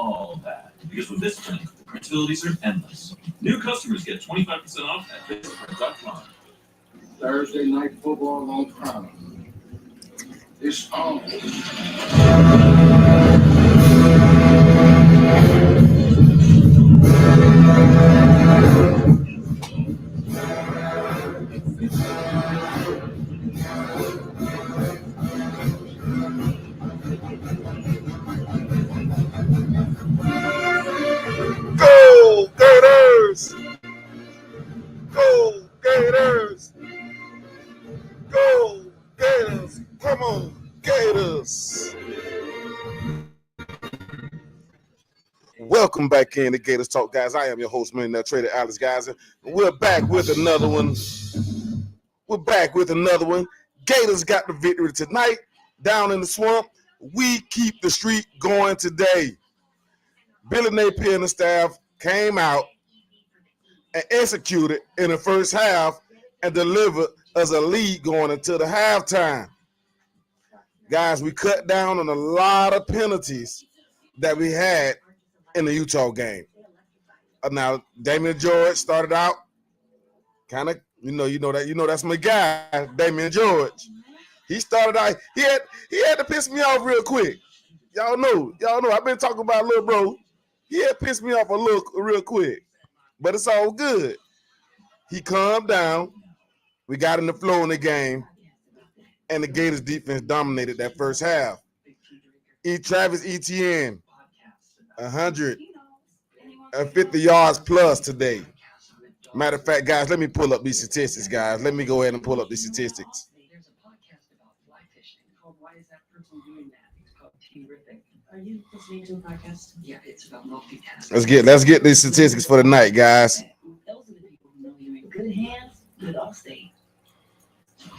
all of that. Because with this print, the printabilities are endless. New customers get 25% off at visitprint.com. Thursday night football on Prime. It's on. Go Gators! Go Gators! Go Gators! Come on, Gators! Welcome back in to Gators Talk, guys. I am your host, Millionaire Trader Alex, guys. And we're back with another one. Gators got the victory tonight down in the swamp. We keep the streak going today. Billy Napier and the staff came out and executed in the first half and delivered us a lead going into the halftime. Guys, we cut down on a lot of penalties that we had in the Utah game. Now, Damian George started out kind of, that's my guy, Damian George. He started out, he had to piss me off real quick. Y'all know, I've been talking about little bro. He had pissed me off real quick, but it's all good. He calmed down. We got in the flow in the game, and the Gators defense dominated that first half. Travis Etienne, 150 yards plus today. Matter of fact, guys, let me pull up these statistics, guys. Let me go ahead and pull up these statistics. There's a podcast about fly fishing called Why Is That Person Doing That? It's called Terrific. Are you listening to a podcast? Yeah, it's about multitasking. Let's get these statistics for the night, guys. Those are the people who know you're in good hands, good Allstate.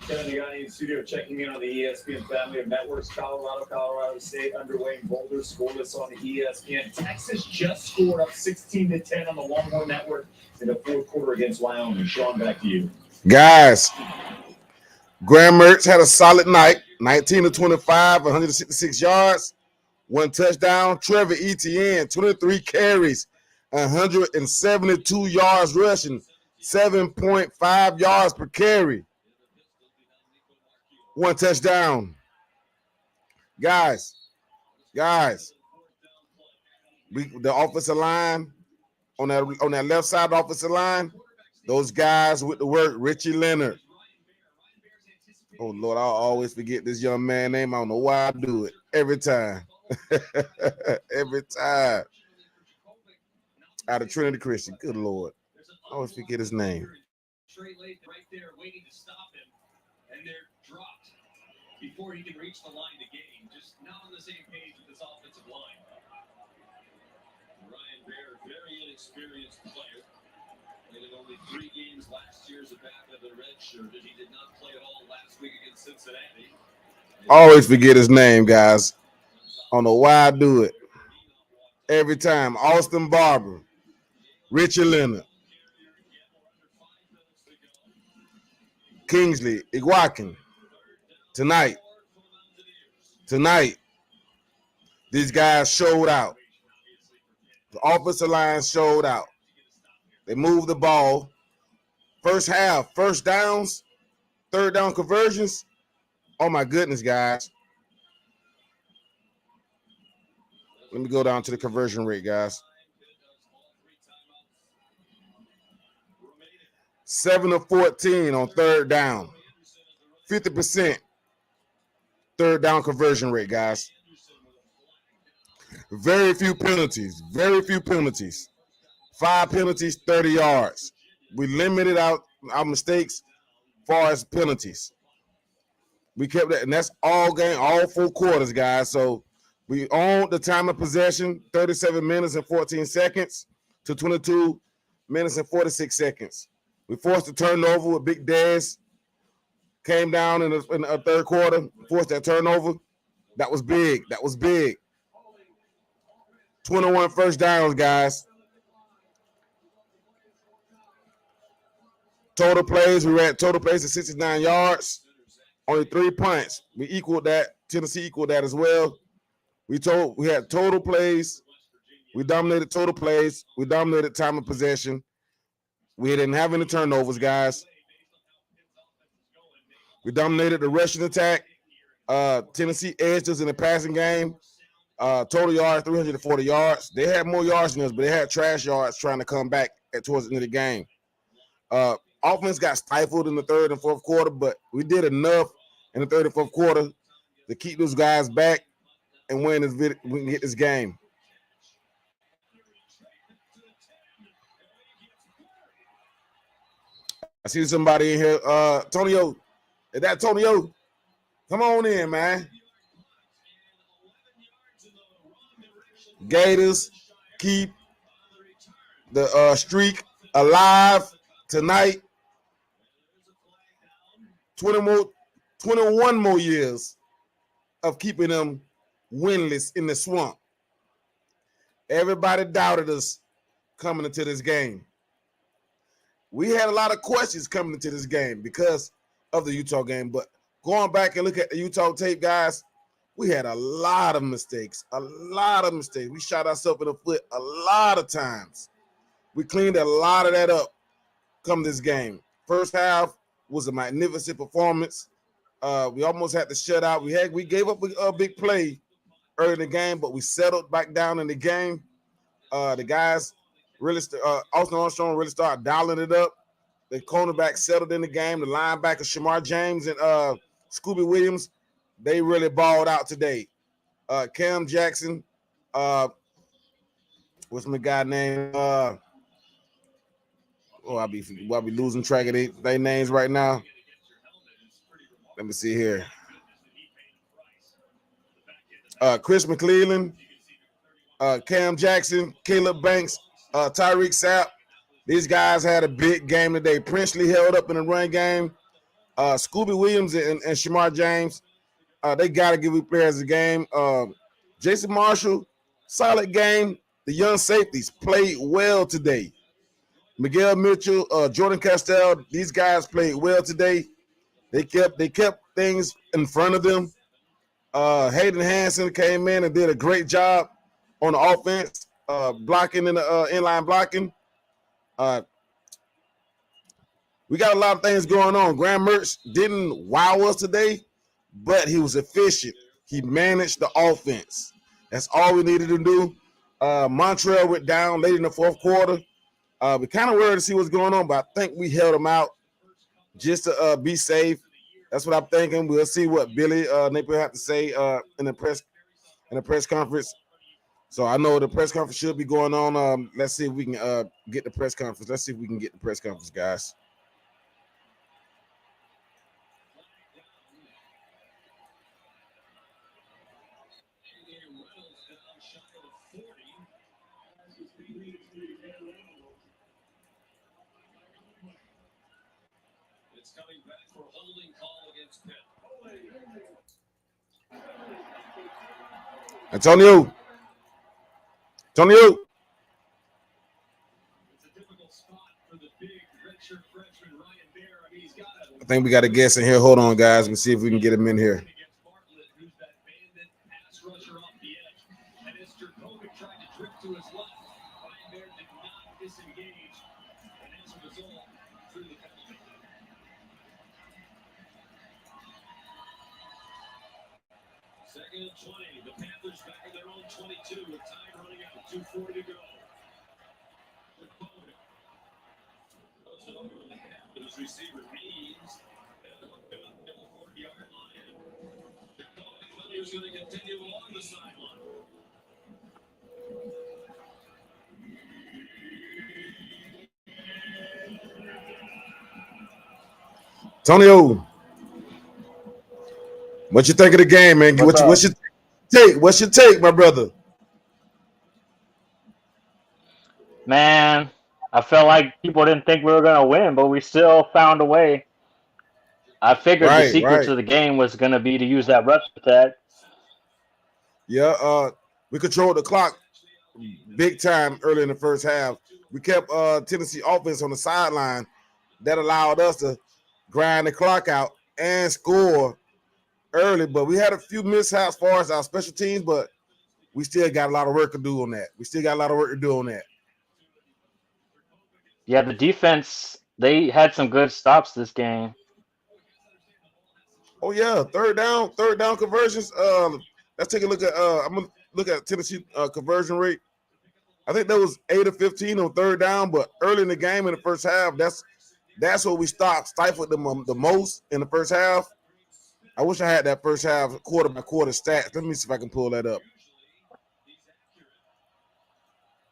Kevin Nagani in studio checking in on the ESPN family of networks. Colorado State underway in Boulder, scoreless on the ESPN. Texas just scored up 16-10 on the Longhorn Network in the fourth quarter against Wyoming. Sean, back to you. Guys, Graham Mertz had a solid night, 19-25, 166 yards, 1 touchdown. Trevor Etienne, 23 carries, 172 yards rushing, 7.5 yards per carry. 1 touchdown. Guys, the offensive line on that left side of the offensive line, those guys with the work, Richie Leonard. Oh, Lord, I always forget this young man's name. I don't know why I do it. Every time. Every time. Out of Trinity Christian. Good Lord. I always forget his name. Right there waiting to stop him, and they're dropped before he can reach the line to gain. Just not on the same page with this offensive line. Ryan Bear, very inexperienced player. Played in only 3 games last year as a backup in redshirted. He did not play at all last week against Cincinnati. Always forget his name, guys. I don't know why I do it. Every time. Austin Barber, Richie Leonard, Kingsley Iguakin. Tonight, these guys showed out. The offensive line showed out. They moved the ball. First half, first downs, third down conversions. Oh, my goodness, guys. Let me go down to the conversion rate, guys. 7 of 14 on third down. 50%. Third down conversion rate, guys. Very few penalties. 5 penalties, 30 yards. We limited our mistakes as far as penalties. We kept that, and that's all game, all 4 quarters, guys. So we owned the time of possession, 37 minutes and 14 seconds to 22 minutes and 46 seconds. We forced a turnover with Big Dez. Came down in the third quarter, forced that turnover. That was big. 21 first downs, guys. Total plays, we ran total plays of 69 yards. Only 3 punts. We equaled that. Tennessee equaled that as well. We had total plays We dominated total plays. We dominated time of possession. We didn't have any turnovers, guys. We dominated the rushing attack. Tennessee edged us in the passing game. Total yards, 340 yards. They had more yards than us, but they had trash yards trying to come back towards the end of the game. Offense got stifled in the third and fourth quarter, but we did enough in the third and fourth quarter to keep those guys back and win this. We can get this game. I see somebody in here. Tonio, is that Tonio? Come on in, man. Gators keep the streak alive tonight. 21 more years of keeping them winless in the swamp. Everybody doubted us coming into this game. We had a lot of questions coming into this game because of the Utah game, but going back and look at the Utah tape, guys, we had a lot of mistakes. We shot ourselves in the foot a lot of times. We cleaned a lot of that up come this game. First half was a magnificent performance. We almost had to shut out. We gave up a big play early in the game, but we settled back down in the game. The guys really, Austin Armstrong really started dialing it up. The cornerback settled in the game. The linebacker, Shamar James and Scooby Williams, they really balled out today. Cam Jackson, what's my guy name? I'll be losing track of their names right now. Let me see here. Chris McClellan, Cam Jackson, Caleb Banks, Tyreek Sapp. These guys had a big game today. Princely held up in the run game. Scooby Williams and Shamar James, they got to give you players a game. Jason Marshall, solid game. The young safeties played well today. Miguel Mitchell, Jordan Castell, these guys played well today. They kept things in front of them. Hayden Hansen came in and did a great job on the offense, blocking in the inline blocking. We got a lot of things going on. Graham Mertz didn't wow us today, but he was efficient. He managed the offense. That's all we needed to do. Montreal went down late in the fourth quarter. We kind of worried to see what's going on, but I think we held them out just to be safe. That's what I'm thinking. We'll see what Billy Napier had to say in the press conference. So I know the press conference should be going on. Let's see if we can get the press conference. Let's see if we can get the press conference, guys. It's coming back for a holding call against Pitt. Antonio. It's a difficult spot for the big redshirt freshman Ryan Bear. I mean, he's got I think we got a guest in here. Hold on, guys. Let me see if we can get him in here. against Bartlett, who's that bandit pass rusher off the edge. And as Jurkovic tried to drift to his left, Ryan Bear did not disengage. And as a result, through the penalty. Second and 20. The Panthers back in their own 22 with time running out. 2:40 to go. His receiver Reeves at the 40-yard line. He's going to continue along the sideline. Antonio, what you think of the game, man? What's your take? What's your take, my brother? Man, I felt like people didn't think we were going to win, but we still found a way. I figured the secret to the game was going to be to use that rush attack. Yeah, we controlled the clock big time early in the first half. We kept Tennessee offense on the sideline. That allowed us to grind the clock out and score early, but we had a few mishaps as far as our special teams, but we still got a lot of work to do on that. Yeah, the defense, they had some good stops this game. Oh yeah, third down conversions. Let's take a look at. I'm gonna look at Tennessee conversion rate. I think that was 8 of 15 on third down, but early in the game in the first half, that's where we stifled them the most in the first half. I wish I had that first half quarter by quarter stats. Let me see if I can pull that up.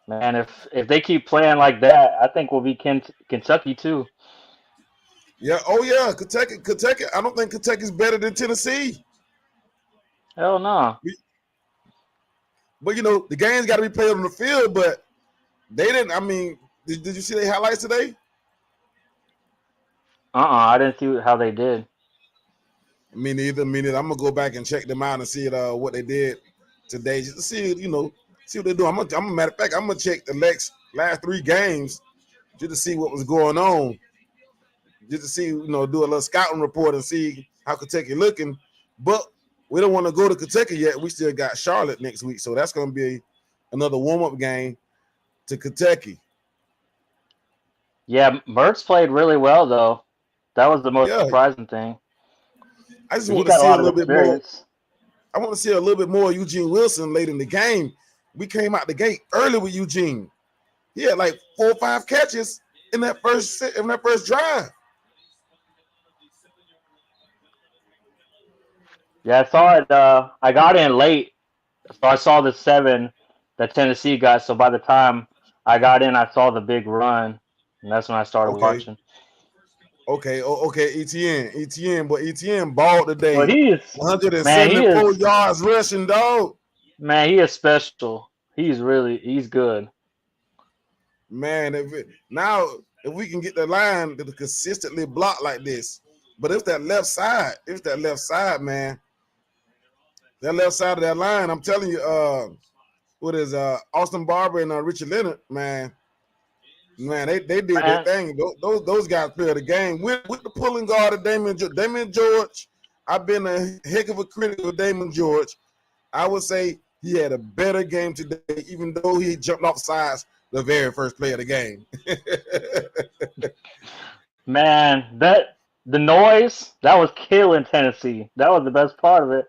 Man, if they keep playing like that, I think we'll be Kentucky too. Yeah. Oh yeah, Kentucky. I don't think Kentucky's better than Tennessee. Hell no. But the game's got to be played on the field. But they didn't. I mean, did you see the highlights today? I didn't see how they did. Me neither. I'm gonna go back and check them out and see what they did today, just to see see what they do. Matter of fact, I'm gonna check the last 3 games just to see what was going on, just to see do a little scouting report and see how Kentucky looking. But we don't want to go to Kentucky yet. We still got Charlotte next week, so that's gonna be another warm-up game to Kentucky. Yeah, Mertz played really well though. That was the most surprising thing. I just He want to got see a a lot of little bit more. experience. I want to see a little bit more of Eugene Wilson late in the game. We came out the gate early with Eugene. He had like 4 or 5 catches in that first drive. Yeah, I saw it. I got in late, so I saw the 7 that Tennessee got. So by the time I got in, I saw the big run, and that's when I started watching. Okay, ETN, but ETN balled today. Well, 174 yards rushing, dog. Man, he is special. He's good. Man, if we can get the line to consistently block like this, but if that left side, man, that left side of that line, I'm telling you, what is Austin Barber and Richard Leonard, man, they did their thing. Those guys play the game with the pulling guard of Damon George. I've been a heck of a critic of Damon George. I would say he had a better game today, even though he jumped off sides the very first play of the game. Man, the noise that was killing Tennessee. That was the best part of it.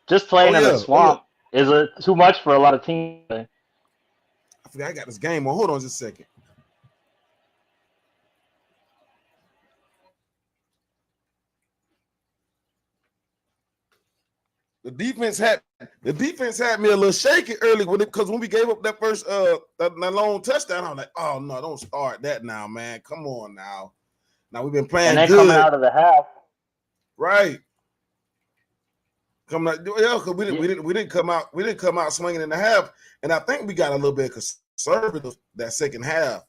Just playing in the swamp is too much for a lot of teams. I forgot I got this game on. Hold on just a second. The defense had me a little shaky early because when we gave up that first that long touchdown, I'm like, oh no, don't start that now, man. Come on now. Now we've been playing good. Coming out of the half. Right. Coming out, because we didn't come out swinging in the half, and I think we got a little bit conservative that second half.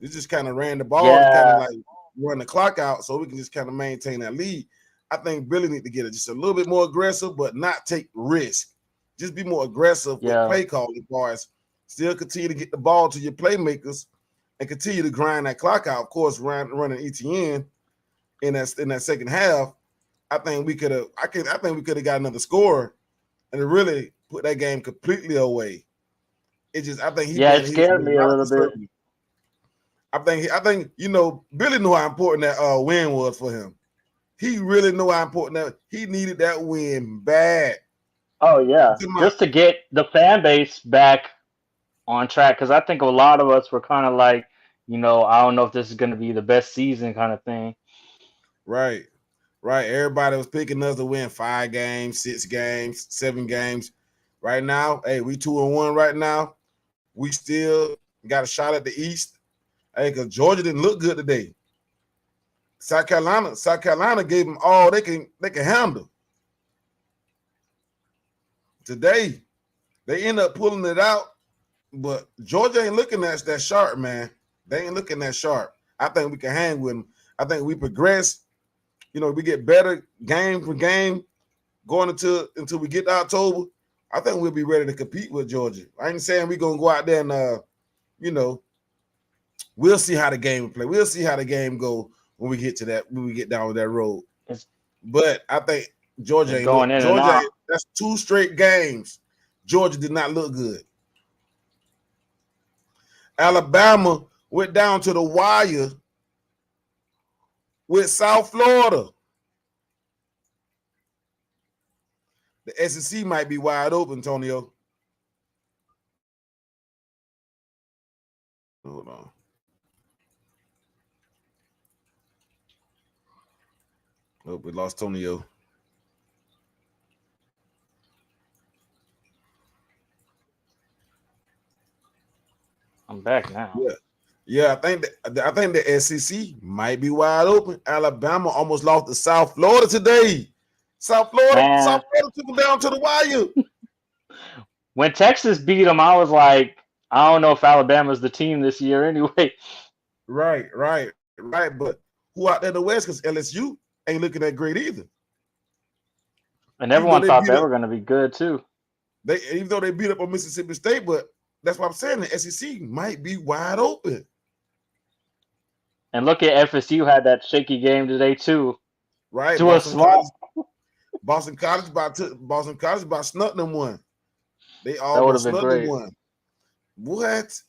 We just kind of ran the ball to kind of like run the clock out so we can just kind of maintain that lead. I think Billy need to get it just a little bit more aggressive, but not take risk. Just be more aggressive with play calling bars. Still continue to get the ball to your playmakers and continue to grind that clock out. Of course, running ETN in that second half. I think we could have. I think we could have got another score, and it really put that game completely away. It just. I think it scared me a little bit. I think Billy knew how important that win was for him. He really knew how important that he needed that win bad. Oh yeah, just to get the fan base back on track, because I think a lot of us were kind of like, I don't know if this is going to be the best season kind of thing. Right. Everybody was picking us to win 5 games, 6 games, 7 games. Right now, hey, we 2-1 right now. We still got a shot at the East. Hey, because Georgia didn't look good today. South Carolina gave them all they can handle. Today, they end up pulling it out, but Georgia ain't looking at that sharp, man. They ain't looking that sharp. I think we can hang with them. I think we progress. We get better game for game going until we get to October. I think we'll be ready to compete with Georgia. I ain't saying we're gonna go out there and we'll see how the game play. We'll see how the game go when we get to that, when we get down that road. But I think Georgia ain't going in. Georgia, that's 2 straight games. Georgia did not look good. Alabama went down to the wire with South Florida. The SEC might be wide open, Antonio. Hold on. Oh, we lost Antonio. I'm back now. Yeah. I think the SEC might be wide open. Alabama almost lost to South Florida today. South Florida took them down to the wire. When Texas beat them, I was like, I don't know if Alabama's the team this year anyway. Right. But who out there in the West? Because LSU ain't looking that great either. And everyone thought they were going to be good too. Even though they beat up on Mississippi State, but that's what I'm saying. The SEC might be wide open. And look at FSU had that shaky game today too. Right. To a small. Boston College about snuck them one. They almost snuck them one. What?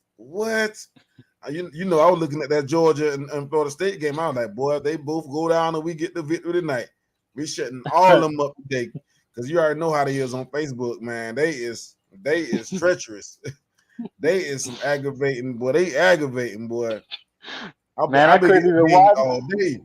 You know, I was looking at that Georgia and Florida State game. I was like, boy, if they both go down and we get the victory tonight, we shutting all of them up today. Because you already know how they is on Facebook, man. They is treacherous. They is some aggravating, boy. They aggravating, boy. I couldn't even watch all day.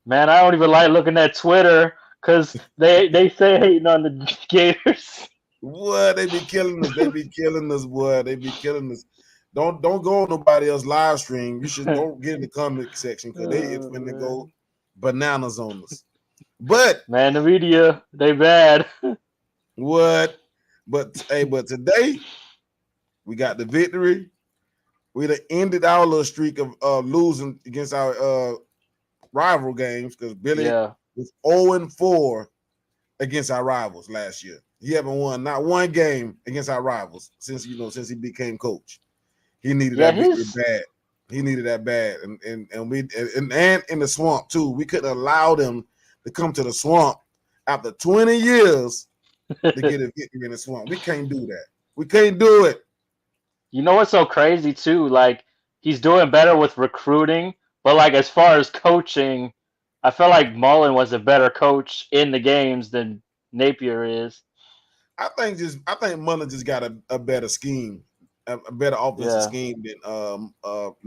Man, I don't even like looking at Twitter because they say hating on the Gators. What? They be killing us. They be killing us, boy. They be killing us. Don't go on nobody else's live stream. You should don't get in the comment section because they is when they go bananas on us. But man, the media, they bad. What? But today we got the victory. We done ended our little streak of losing against our rival games because Billy was 0-4 against our rivals last year. He haven't won not one game against our rivals since he became coach. He needed that victory bad. He needed that bad, and we in the swamp too. We couldn't allow them to come to the swamp after 20 years to get a victory in the swamp. We can't do that. We can't do it. You know what's so crazy too? Like he's doing better with recruiting, but like as far as coaching, I feel like Mullen was a better coach in the games than Napier is. I think Mullen just got a better scheme, a better offensive scheme than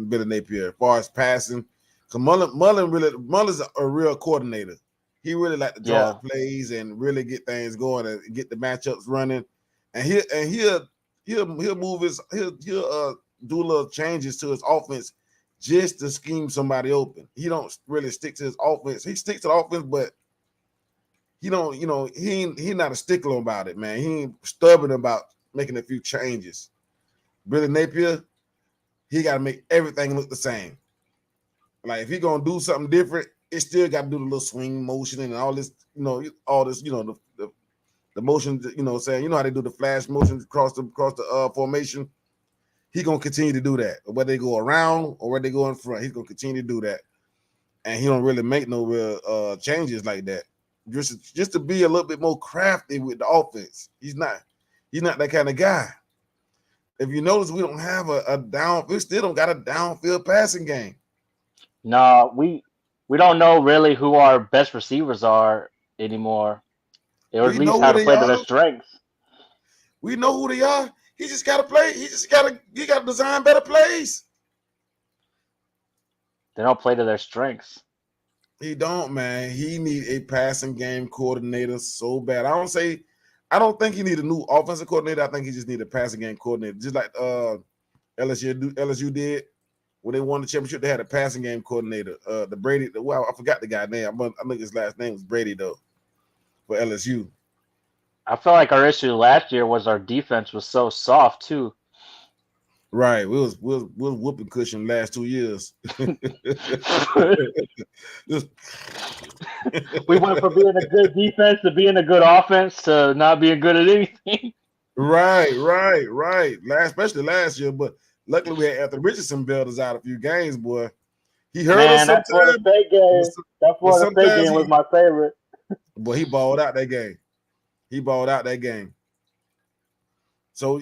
Billy Napier as far as passing. Because Mullen's a real coordinator. He really like to draw up plays and really get things going and get the matchups running. And he'll move he'll do little changes to his offense just to scheme somebody open. He don't really stick to his offense. He sticks to the offense, but he don't, he not a stickler about it, man. He ain't stubborn about making a few changes. Billy Napier, he got to make everything look the same. Like if he gonna do something different, it still got to do the little swing motion and all this, the motion, saying, how they do the flash motion across the formation. He gonna continue to do that. Whether they go around or whether they go in front, he's gonna continue to do that. And he don't really make no real changes like that. Just to be a little bit more crafty with the offense. He's not that kind of guy. If you notice, we don't have we still don't got a downfield passing game. No, we don't know really who our best receivers are anymore. Or at least how to play to their strengths. We know who they are. He just got to play. He got to design better plays. They don't play to their strengths. He don't, man. He need a passing game coordinator so bad. I don't think he need a new offensive coordinator. I think he just need a passing game coordinator. Just like LSU did when they won the championship. They had a passing game coordinator. I forgot the guy's name. I think his last name was Brady though. For LSU. I feel like our issue last year was our defense was so soft too. Right. We was whooping cushion last 2 years. We went from being a good defense to being a good offense to not being good at anything. Right. Especially last year, but luckily we had Anthony Richardson bailed us out a few games, boy. He hurt us sometimes. That's why the fake game. That's why the fake game was my favorite. Boy, he balled out that game. So,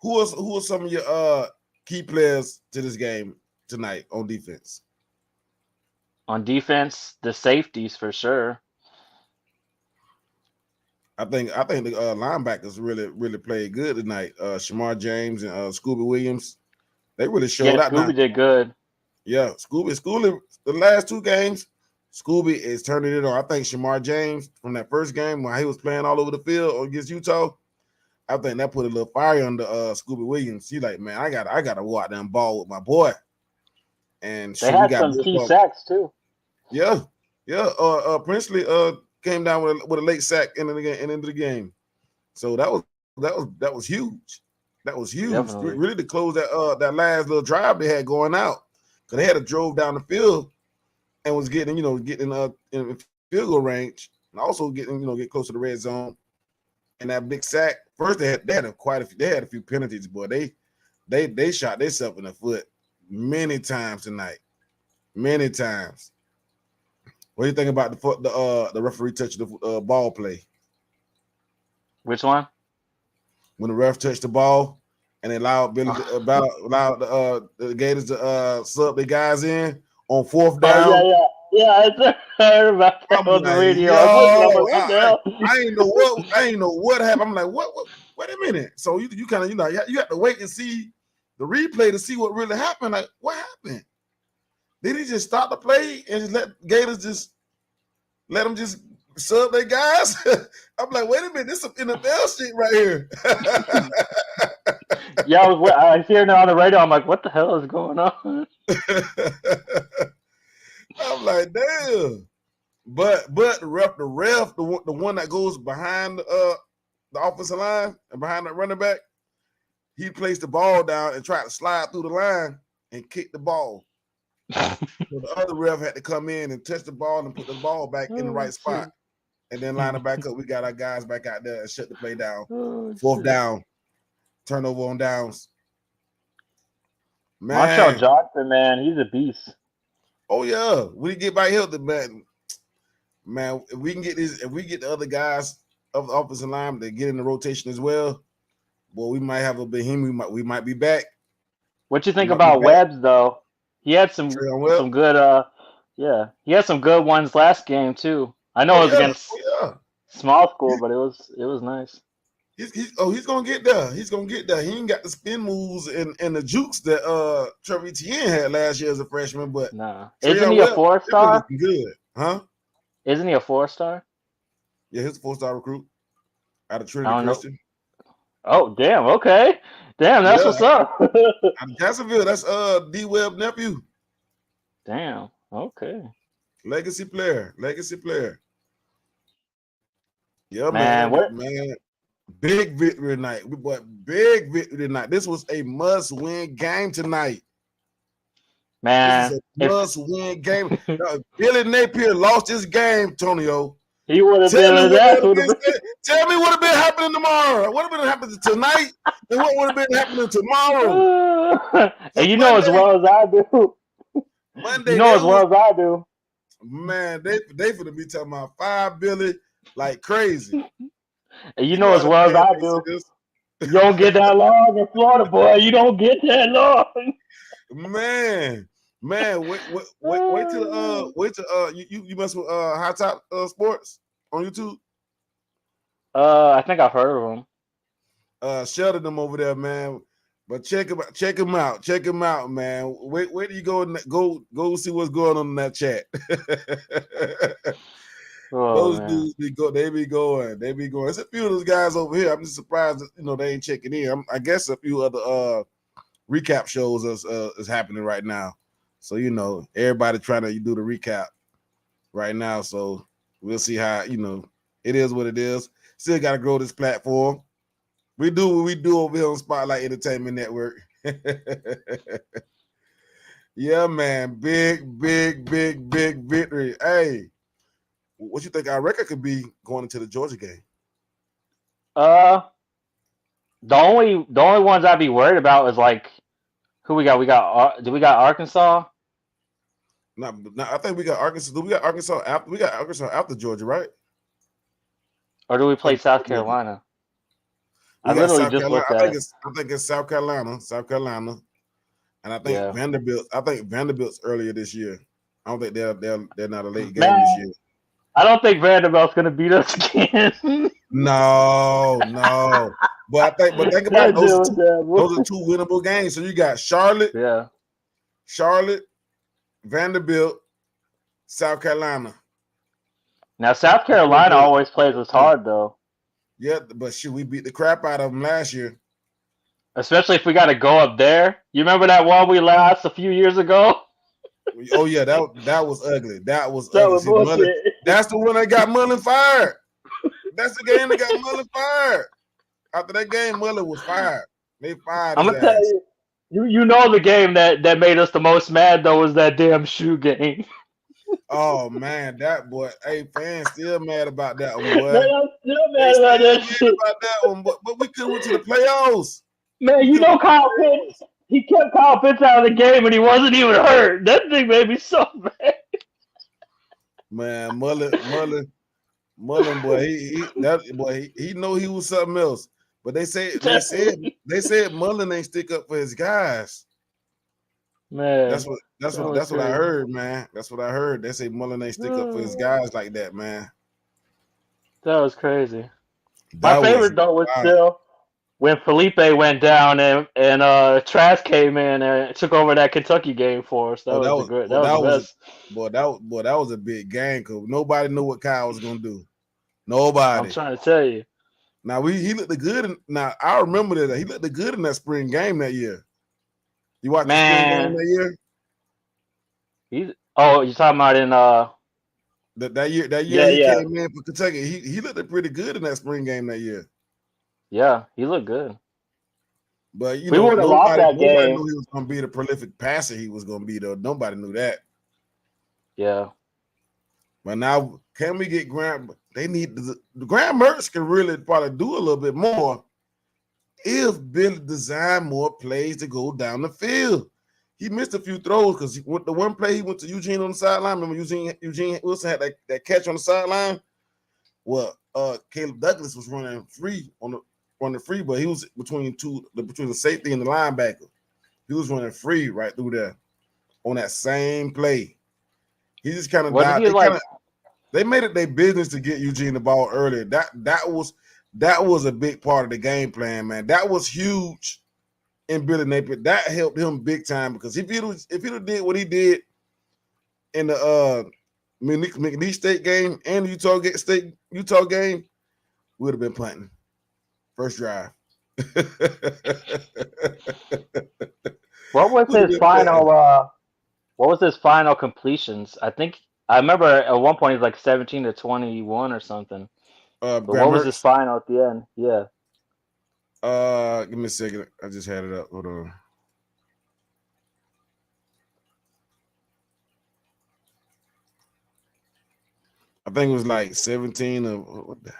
who are some of your key players to this game tonight on defense? On defense, the safeties for sure. I think the linebackers really played good tonight. Shamar James and Scooby Williams, they really showed Yeah, out. Now, Scooby did good. yeah, Scooby, the last two games, Scooby is turning it on. I think Shamar James from that first game when he was playing all over the field against Utah, I think that put a little fire under Scooby Williams. He like, man, I gotta go out there and ball with my boy. And They we had got some key sacks too. Yeah. Princely came down with a late sack into the game. So that was huge. That was huge. Definitely. Really to close that last little drive they had going out. Because they had to drove down the field and was getting in field goal range and also get close to the red zone. And that big sack. First they had a few penalties, boy. They shot themselves in the foot many times tonight. Many times. What do you think about the referee touching the ball play? Which one? When the ref touched the ball and they allowed the Gators to sub the guys in on fourth down. Oh yeah. I heard about that on the radio. I was like, what the hell? I ain't know what happened. I'm like, what? Wait a minute. So you kind of you have to wait and see the replay to see what really happened. Like, what happened? Did he just stop the play and just let Gators let them just sub their guys? I'm like, wait a minute, this is some NFL shit right here. Yeah, I was hearing it on the radio. I'm like, what the hell is going on? I'm like, damn. But the ref, the one that goes behind the offensive line and behind the running back, he placed the ball down and tried to slide through the line and kick the ball. So the other ref had to come in and touch the ball and put the ball back in the right spot, and then line it back up. We got our guys back out there and shut the play down. Fourth down, turnover on downs. Man, Marshall Johnson, man, he's a beast. Oh yeah, we get back here, man. If we get the other guys of the offensive line that get in the rotation as well, well, we might have a behemoth. We might be back. What you think about Webbs though? He had some good he had some good ones last game too. I know it was against small school, but it was nice. He's gonna get there. He's gonna get there. He ain't got the spin moves and the jukes that Trevor Etienne had last year as a freshman, but nah. Isn't he a 4-star? Good, huh? Isn't he a 4-star? Yeah, he's a 4-star recruit out of Trinity Christian. Oh, damn, okay. Damn, that's what's up. Out of Jacksonville, that's D Webb nephew. Damn, okay. Legacy player. Yeah, man. Big victory tonight. Big victory tonight. This was a must-win game tonight. Man, this is a must-win game. Billy Napier lost his game, Tonio. He would have been Tell me what would have been happening tomorrow. What would have been happening tonight, and what would have been happening tomorrow? And you know as well as I do. Monday, you know as well as I do. Man, they finna be talking about 5 Billy like crazy. And you know as well as I do. You don't get that long in Florida, boy. You don't get that long. Man, wait till you mess with High Top Sports on YouTube. I think I've heard of them. Shelter them over there, man. But check him out, man. Where do you go see what's going on in that chat? Those dudes be going. There's a few of those guys over here. I'm just surprised that they ain't checking in. I guess a few other recap shows is happening right now. So everybody trying to do the recap right now. So we'll see how it is what it is. Still got to grow this platform. We do what we do over here on Spotlight Entertainment Network. Yeah, man. Big victory. Hey, what you think our record could be going into the Georgia game? The only ones I'd be worried about is like who we got. Do we got Arkansas? No, I think we got Arkansas. Do we got Arkansas after? We got Arkansas after Georgia, right? Or do we play South Carolina? I got literally South just Carolina. looked at it. I think it's South Carolina, and I think Yeah. Vanderbilt. I think Vanderbilt's earlier this year. I don't think they're not a late game Man, this year. I don't think Vanderbilt's gonna beat us again. No. But think about it, That dude was terrible. those are two winnable games. So you got Charlotte, Yeah. Vanderbilt, South Carolina. Now South Carolina always plays us hard though, Yeah, but shoot, we beat the crap out of them last year. especially if we got to go up there. You remember that one we lost a few years ago? Oh yeah, that was ugly. That was That ugly. was See, Mullen, bullshit. that's the one that got Mullen fired. That's the game that got Mullen fired. After that game, Mullen was fired. They fired I'm his gonna tell ass. you know the game that made us the most mad though was that damn shoe game. Oh man, that boy. Hey, fans still mad about that one, boy. Man, I'm still They mad still about that mad shit. about that one, but we couldn't went to the playoffs. Man, you know Kyle Pitts. He kept Kyle Pitts out of the game and he wasn't even hurt. That thing made me so mad. Man, Mullen, boy, he know he was something else. But they said Mullen ain't stick up for his guys. Man, That's what I heard, man. That's what I heard. They say Mullen ain't stick up for his guys like that, man. That was crazy. That My favorite though was still when Felipe went down and Trask came in and took over that Kentucky game for us. That was the best. That was a big game because nobody knew what Kyle was gonna do. Nobody. I'm trying to tell you. Now he looked good. Now I remember that he looked good in that spring game that year. You watched the spring game that year? You're talking about in that year he came in for Kentucky. He looked pretty good in that spring game that year. Yeah, he looked good. But we would have lost that game. Nobody knew he was going to be the prolific passer he was going to be, though. Nobody knew that. Yeah. But now, can we get Grant? They need the Grant Mertz can really probably do a little bit more if Billy designed more plays to go down the field. He missed a few throws because the one play he went to Eugene on the sideline. Remember Eugene Wilson had that catch on the sideline? Well, Caleb Douglas was running free on the free, but he was between the safety and the linebacker. He was running free right through there on that same play. He just kind of died. They made it their business to get Eugene the ball earlier. That was a big part of the game plan, man. That was huge in Billy Napier. That helped him big time because if he did what he did in the McNeese State game and the Utah game, we would have been punting. First drive. What was his final? What was his final completions? I remember at one point he was like 17 to 21 or something. But what was his final at the end? Yeah. Give me a second. I just had it up. Hold on. I think it was like 17 of what the.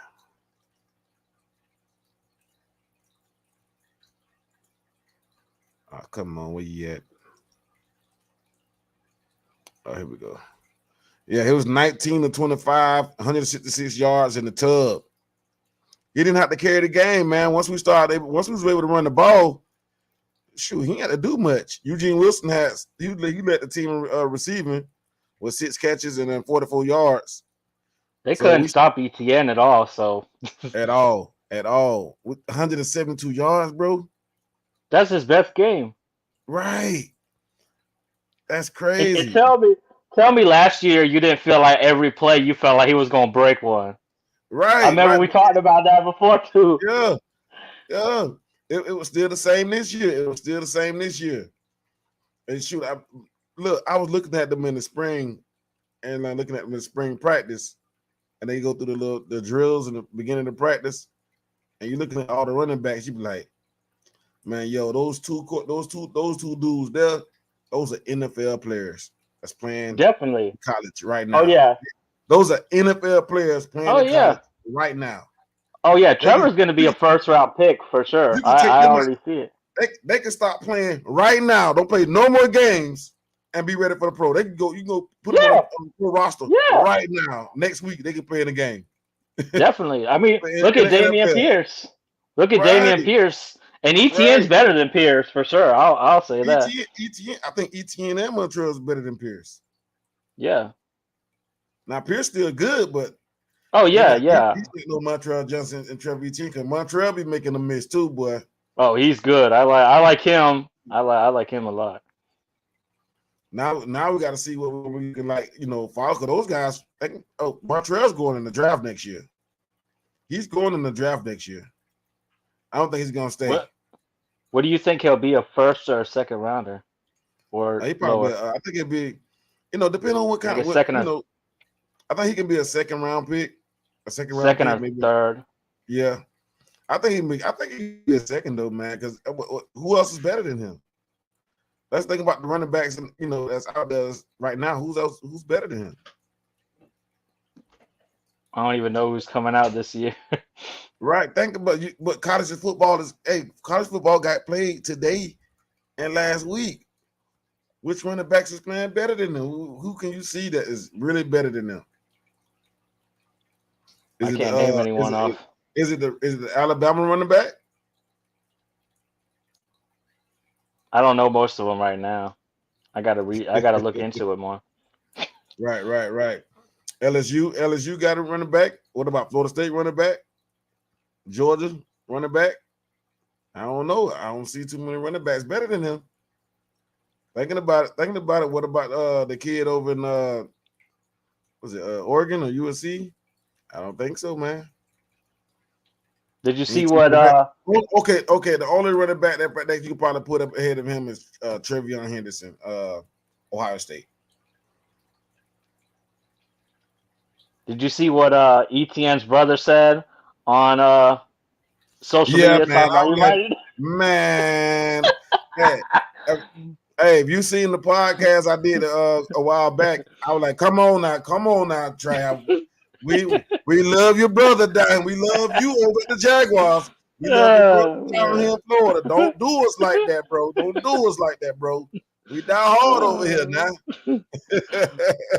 Oh, come on, where you at? Oh, here we go. Yeah, it was 19 to 25, 166 yards in the tub. He didn't have to carry the game, man. Once we was able to run the ball, shoot, he had to do much. Eugene Wilson he led the team receiving with 6 catches and then 44 yards. They couldn't stop ETN at all, so at all. With 172 yards, bro. That's his best game. Right. That's crazy. And tell me last year you didn't feel like every play you felt like he was gonna break one. Right. I remember we talked about that before too. Yeah. Yeah. It was still the same this year. And shoot, I was looking at them in the spring and I'm looking at them in spring practice, and they go through the drills in the beginning of practice, and you're looking at all the running backs, you be like, man, yo, those two dudes there, those are NFL players that's playing definitely college right now. Oh yeah, those are NFL players playing college right now. Oh yeah, Trevor's going to be a first-round pick for sure. I already see it. They can stop playing right now. Don't play no more games and be ready for the pro. They can go. You can go put them on the pro roster right now. Next week they can play in the game. Definitely. I mean, look at Dameon Pierce. Look at Right, Damian Pierce, and ETN's right. better than Pierce for sure. I'll say that. ETN, I think ETN and Montreal is better than Pierce. Yeah. Now Pierce still good, but Oh he yeah, not yeah. he's no Montreal Johnson and Trevor Etienne because Montreal be making a miss too, boy. Oh, he's good. I like him. I like him a lot. Now we got to see what we can follow. Cause those guys, Montreal's going in the draft next year. He's going in the draft next year. I don't think he's gonna stay. What do you think he'll be, a first or a second rounder, or He probably. lower? I think it'd be, depending on what kind Like a of second I think he can be a second round pick, second or maybe. third. Yeah, I think he can be a second though, man. Because who else is better than him? Let's think about the running backs, that's out there right now. Who's better than him? I don't even know who's coming out this year. Right. Think about you. But college football college football got played today and last week. Which running backs is playing better than them? Who can you see that is really better than them? I can't name anyone off. Is it the Alabama running back? I don't know most of them right now. I gotta look into it more. Right. LSU got a running back. What about Florida State running back? Georgia running back? I don't know. I don't see too many running backs better than him. Thinking about it. What about the kid over in Oregon or USC? I don't think so, man. Did you see what? Okay. The only running back that you can probably put up ahead of him is Trevion Henderson, Ohio State. Did you see what ETN's brother said on social media? Man, hey, if you seen the podcast I did a while back, I was like, come on now, Trav. We love your brother down. We love you over at the Jaguars. We love your brother down here in Florida. Don't do us like that, bro. We die hard over here now.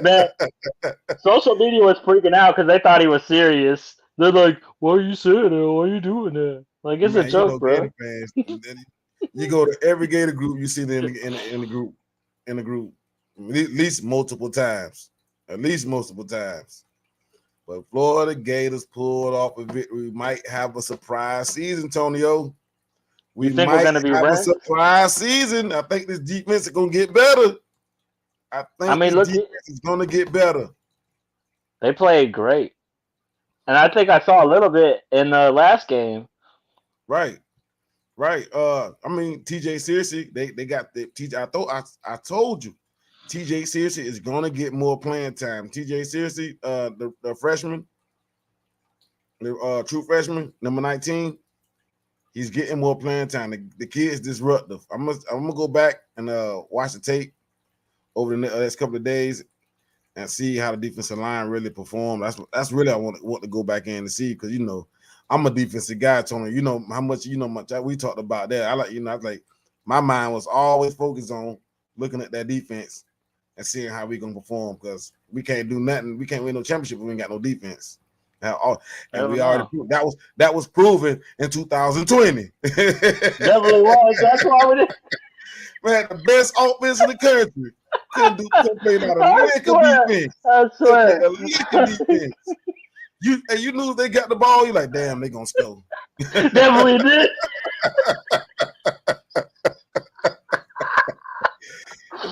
Man, social media was freaking out because they thought he was serious. They're like, "Why are you saying that? Why are you doing that?" Like, it's a joke, bro. Fans, you go to every Gator group, you see them in the group, at least multiple times. But Florida Gators pulled off a victory. We might have a surprise season, Tonio. We you think might we're gonna be have ranked? a surprise season. I think this defense is gonna get better. This defense is gonna get better. They played great, and I think I saw a little bit in the last game. Right. TJ Searcy, they got the TJ. I told you, TJ Searcy is gonna get more playing time. TJ Searcy, the freshman, the true freshman, number 19. He's getting more playing time. The kid is disruptive. I'm gonna go back and watch the tape over the next couple of days and see how the defensive line really performed. That's really I want to go back in and see, because I'm a defensive guy, Tony. You know how much we talked about that. I like my mind was always focused on looking at that defense and seeing how we gonna perform, because we can't do nothing. We can't win no championship if we ain't got no defense. And we already proved that was proven in 2020. Definitely was. That's why we did. Man, the best offense in the country couldn't play out a lick of defense. I swear. A lick of defense. You knew they got the ball. You're like, damn, they gonna score. Definitely did.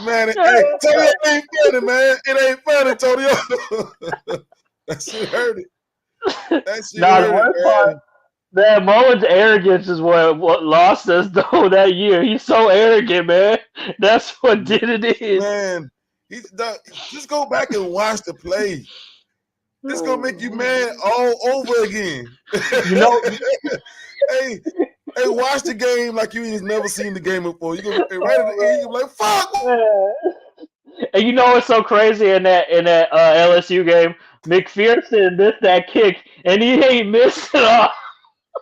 Man, Tony, it ain't funny, man. It ain't funny, Tony. That shit hurt it. The worst part, man, Mullen's arrogance is what lost us though that year. He's so arrogant, man. That's what did it is. Man, just go back and watch the play. This gonna make you mad all over again. Hey, watch the game like you ain't never seen the game before. You gonna right at the end, you like, fuck. And you know what's so crazy in that LSU game? McPherson missed that kick, and he ain't missed it all.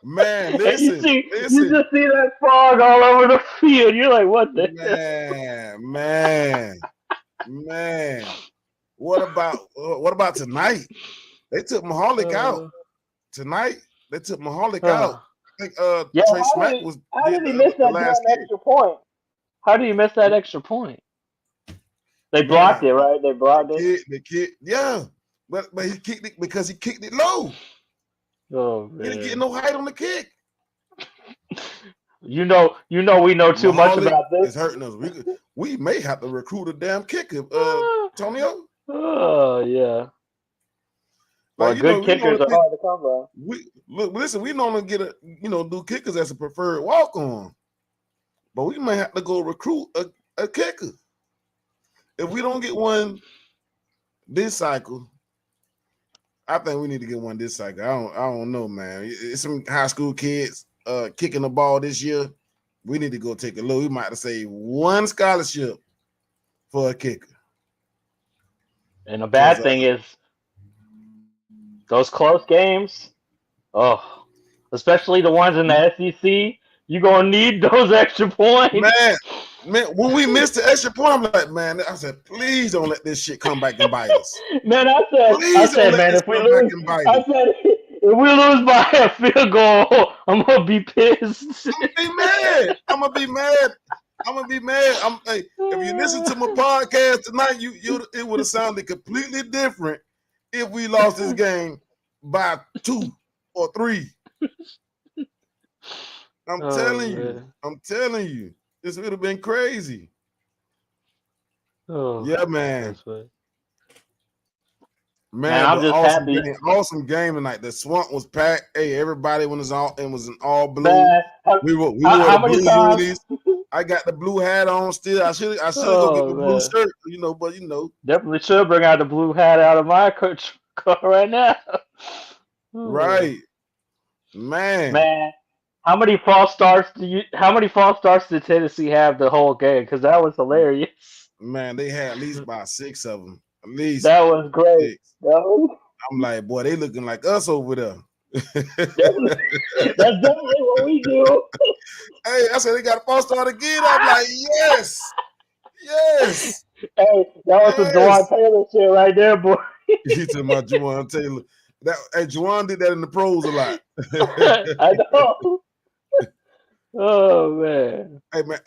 Man, listen. You just see that fog all over the field. You're like, what the hell? Man. What about tonight? They took Mahalik out. Tonight, they took Mahalik out. think Yeah, Trey Smack was How did did he miss the that last damn kick. extra point? How do you miss that extra point? They Man, blocked it, right? They blocked it. the kid, yeah. But he kicked it because he kicked it low. Oh He didn't get man. no height on the kick. We know too much Mahali about this. is hurting us. We may have to recruit a damn kicker, Tonio. Oh yeah. Well, Like good we kickers normally are hard to come by. listen. We normally get do kickers as a preferred walk on, but we may have to go recruit a kicker. If we don't get one this cycle, I think we need to get one this cycle. I don't know, man. It's some high school kids kicking the ball this year. We need to go take a look. We might have to save one scholarship for a kicker. And the bad thing is those close games. Oh, especially the ones in the SEC. You're gonna need those extra points. Man, when we missed the extra point, I'm like, man, I said, please don't let this shit come back and bite us. Man, I Please said, don't let man, this if we come back lose, and bite I us. said, if we lose by a field goal, I'm gonna be pissed. I'm gonna be mad. Hey, if you listen to my podcast tonight, it would have sounded completely different if we lost this game by 2 or 3. I'm telling you, this would have been crazy. Oh, yeah, man. Man, I'm just happy. Awesome game tonight. The swamp was packed. Hey, everybody was in all blue. Man, we wore how the many blue times? unis. I got the blue hat on still. I should go get the blue shirt, but definitely should bring out the blue hat out of my coach car right now. Right, man. How many false starts did Tennessee have the whole game? Because that was hilarious. Man, they had at least about 6 of them. At least that was great. I'm like, boy, they looking like us over there. That's definitely what we do. Hey, I said they got a false start again. I'm like, yes. Hey, that was some Juwan Taylor shit right there, boy. You talking about Juwan Taylor? Juwan did that in the pros a lot. I know. Oh man. Hey man,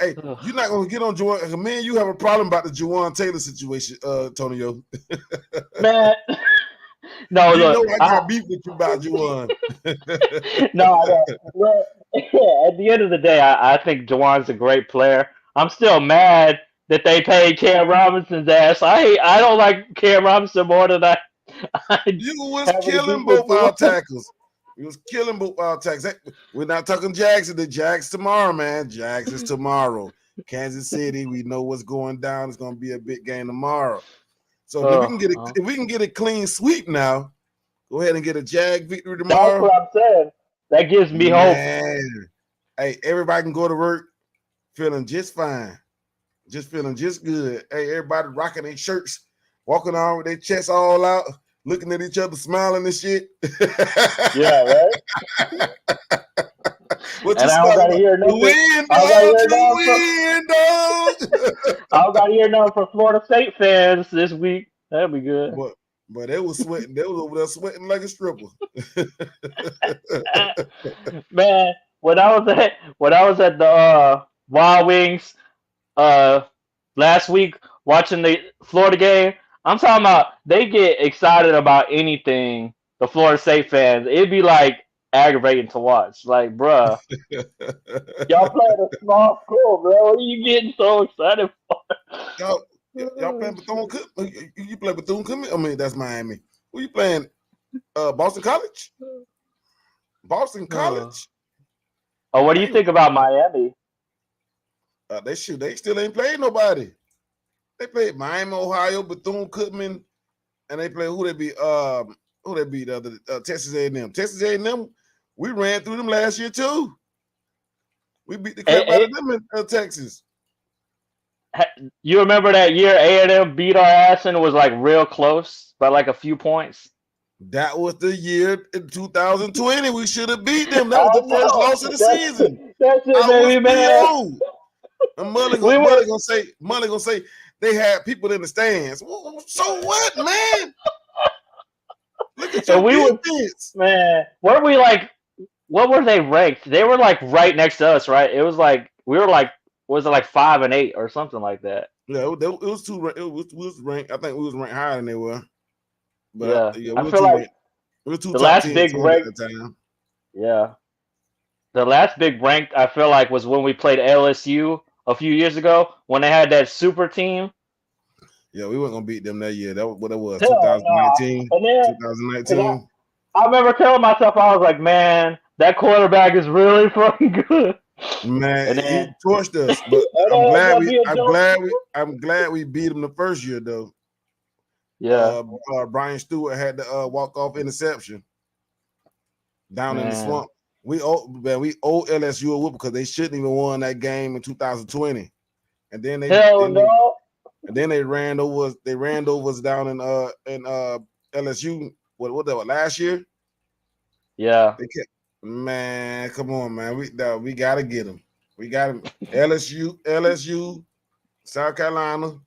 you're not gonna get on Juwan. Me and you have a problem about the Juwan Taylor situation, Tonio. Man. No, look, I got beef with you about Juwan. No, well, at the end of the day, I think Juwan's a great player. I'm still mad that they paid Cam Robinson's ass. I don't like Cam Robinson more than you was killing both our tackles. We was killing both our tackles. We're not talking Jackson. The Jags tomorrow, man. Jags is tomorrow. Kansas City, we know what's going down. It's going to be a big game tomorrow. So if we can get a clean sweep now, go ahead and get a Jag victory tomorrow. That's what I'm saying. That gives me hope. Hey, everybody can go to work feeling just fine. Just feeling just good. Hey, everybody rocking their shirts, walking on with their chests all out, looking at each other, smiling and shit. Yeah, right? What and I don't gotta hear nothing. I don't gotta hear nothing from Florida State fans this week. That'd be good. But they was sweating. They was over there sweating like a stripper. Man, when I was at the Wild Wings last week watching the Florida game, I'm talking about they get excited about anything. The Florida State fans, it'd be like aggravating to watch. Like, bruh, y'all playing a small school, bro. What are you getting so excited for? Y'all playing Bethune-Cookman? You play Bethune-Cookman? I mean, that's Miami. Who you playing? Boston College? Boston College? Oh, what do you think about Miami? They still ain't played nobody. They played Miami, Ohio, Bethune-Cookman, and they play who they beat? The other Texas A&M. Texas A&M, we ran through them last year too. We beat the crap out of them in Texas. You remember that year A&M beat our ass and it was like real close by like a few points? That was the year in 2020. We should have beat them. That was the first loss of the season. That's it, baby, man. And Mully gonna say they had people in the stands. So what, man? Look at your defense. Man, weren't we like what were they ranked? They were like right next to us, right? It was like we were like was it like 5 and 8 or something like that? Yeah, it was two. It was ranked. I think we was ranked higher than they were, but Yeah, yeah, we I were feel two like ranked. We were two the top last 10 big teams at rank. the time. Yeah, the last big rank I feel like was when we played LSU a few years ago when they had that super team. Yeah, we weren't gonna beat them that year. That was what it was. Hell no! 2019. And then because 2019. I remember telling myself I was like, man, that quarterback is really fucking good. Man, And he then torched us, but and I'm then it's glad gonna we be a I'm joke. glad we I'm glad we beat him the first year though. Yeah, Brian Stewart had the walk off interception down in the man. swamp. We owe LSU a whoop because they shouldn't even won that game in 2020. And then they Hell and they, no. and then they ran over us. They ran over us down in LSU. What that was last year? Yeah. They kept, man, come on, man. We gotta get them. We got them. LSU, South Carolina,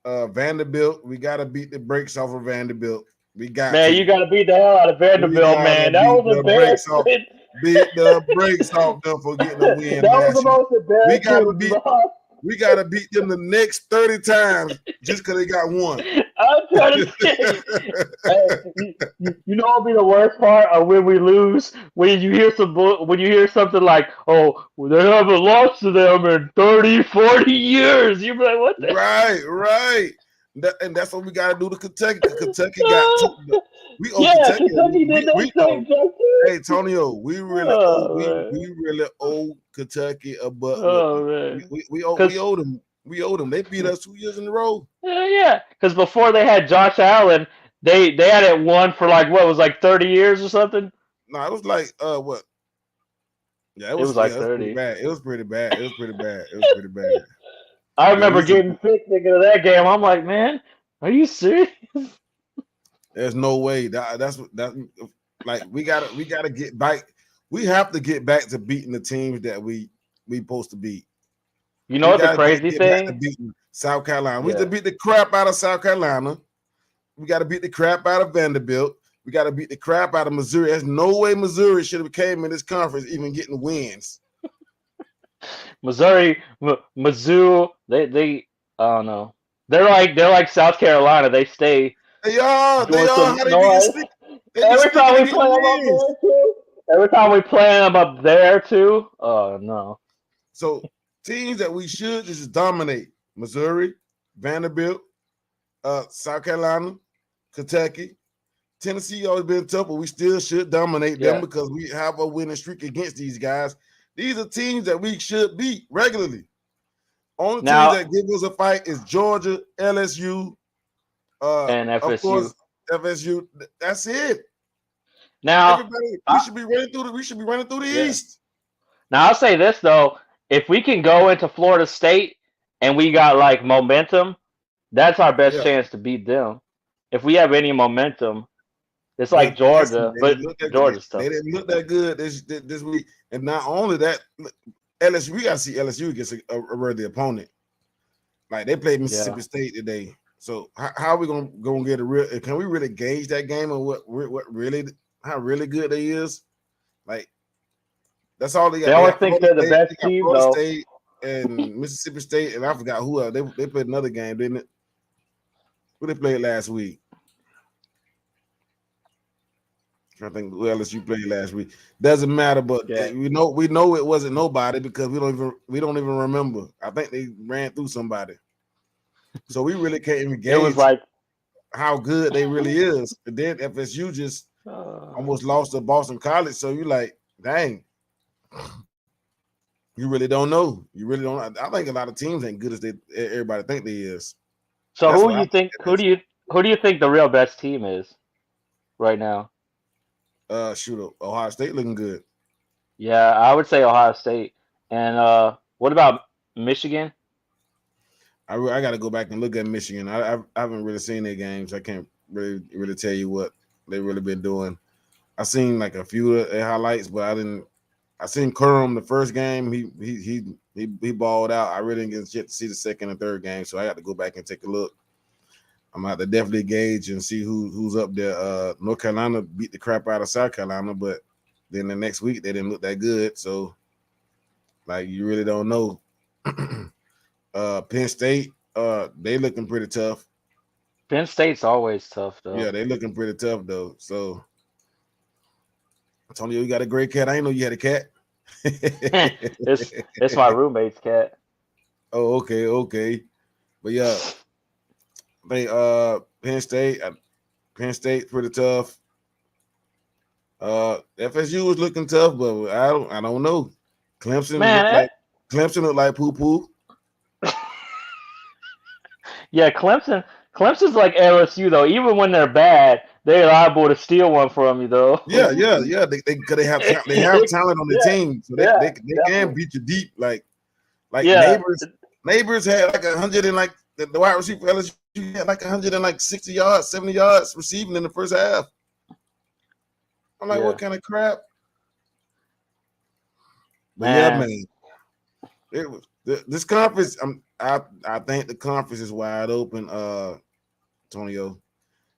Vanderbilt. We gotta beat the brakes off of Vanderbilt. We got Man, to. you got to beat the hell out of We Vanderbilt, gotta man. That beat was the brakes off. embarrassing. Beat the brakes off them for getting a That win was the last year. most We gotta embarrassing beat. loss. We gotta beat them the next 30 times just because they got one. I'm trying to say, hey, you know what'll be the worst part of when we lose? When you hear when you hear something like, oh, well, they haven't lost to them in 30, 40 years. You're like, what the Right. And that's what we gotta do to Kentucky. 'Cause Kentucky got two. We owe Yeah, Kentucky. Kentucky did that same joke too. Hey Tonio, we really owe Oh we man. we really owe Kentucky a butt Oh whooping. man. We owe them. We owe them. They beat us 2 years in a row. Yeah, because before they had Josh Allen, they had it won for like what was like 30 years or something. No, it was like what? Yeah, It was like it was pretty 30. bad. It was pretty bad. It was pretty bad. It was pretty bad. I Yeah, we remember used to, getting sick thinking of that game. I'm like, man, are you serious? there's no way that's like we gotta get back. We have to get back to beating the teams that we supposed to beat. You know We what the gotta crazy get back to thing? beating South Carolina. We used to Yeah. beat the crap out of South Carolina. We got to beat the crap out of Vanderbilt. We got to beat the crap out of Missouri. There's no way Missouri should have came in this conference even getting wins. Missouri, Mizzou, they I don't know. They're like South Carolina. They stay They are doing some how they be noise. sneaky. They be Every sneaking time and we play getting them up wins. there too. Every time we play them up there too. Oh no. So teams that we should just dominate: Missouri, Vanderbilt, South Carolina, Kentucky, Tennessee. Always been tough, but we still should dominate them Yeah. because we have a winning streak against these guys. These are teams that we should beat regularly. Only teams Now that give us a fight is Georgia, LSU, and of FSU. course, FSU. That's it. Now Everybody, I, we should be running through the yeah. East. Now I'll say this though, if we can go into Florida State and we got like momentum, that's our best Yeah, chance to beat them. If we have any momentum, it's but like listen, Georgia, they but didn't look that good. Georgia's They tough. didn't look that good this week. And not only that, LSU. We got to see LSU against a worthy opponent. Like they played Yeah. Mississippi State today. So how are we gonna get a real? Can we really gauge that game and what really how really good they is? Like that's all they got. They They always got think Florida they're the State. best They got team Florida though. State and Mississippi State, and I forgot who else. They played another game, didn't it? Who they played last week? I think who LSU played last week. Doesn't matter, but Yeah. we know it wasn't nobody because we don't even remember. I think they ran through somebody, so we really can't even It was gauge like how good they really is. And then FSU just almost lost to Boston College, so you like, dang, you really don't know. You really don't. I think a lot of teams ain't good as everybody think they is. so That's who what I you think think. who do you think the real best team is right now? Shoot, Ohio State looking good. Yeah, I would say Ohio State. And what about Michigan? I got to go back and look at Michigan. I haven't really seen their games. I can't really tell you what they really been doing. I seen like a few of their highlights, but I didn't. I seen Curran the first game. He balled out. I really didn't get a chance to see the second and third game, so I got to go back and take a look. I'm gonna have to definitely gauge and see who's up there. North Carolina beat the crap out of South Carolina, but Then the next week they didn't look that good. So, like, you really don't know. Penn State, they looking pretty tough. Penn State's always tough though. Yeah, they looking pretty tough though. So, Antonio, you got a great cat. I didn't know you had a cat. it's my roommate's cat. Oh, okay. But yeah, they Penn State pretty tough. FSU was looking tough, but I don't know. Man, Clemson looked like poo poo. yeah, Clemson's like LSU though. Even when they're bad, they're liable to steal one from you though. Yeah. They have talent on the team, so they can beat you deep. Like neighbors had like 100 and like the wide receiver for LSU had like 160 yards, 70 yards receiving in the first half. I'm like, what kind of crap? But man, it was this conference. I think the conference is wide open, Antonio.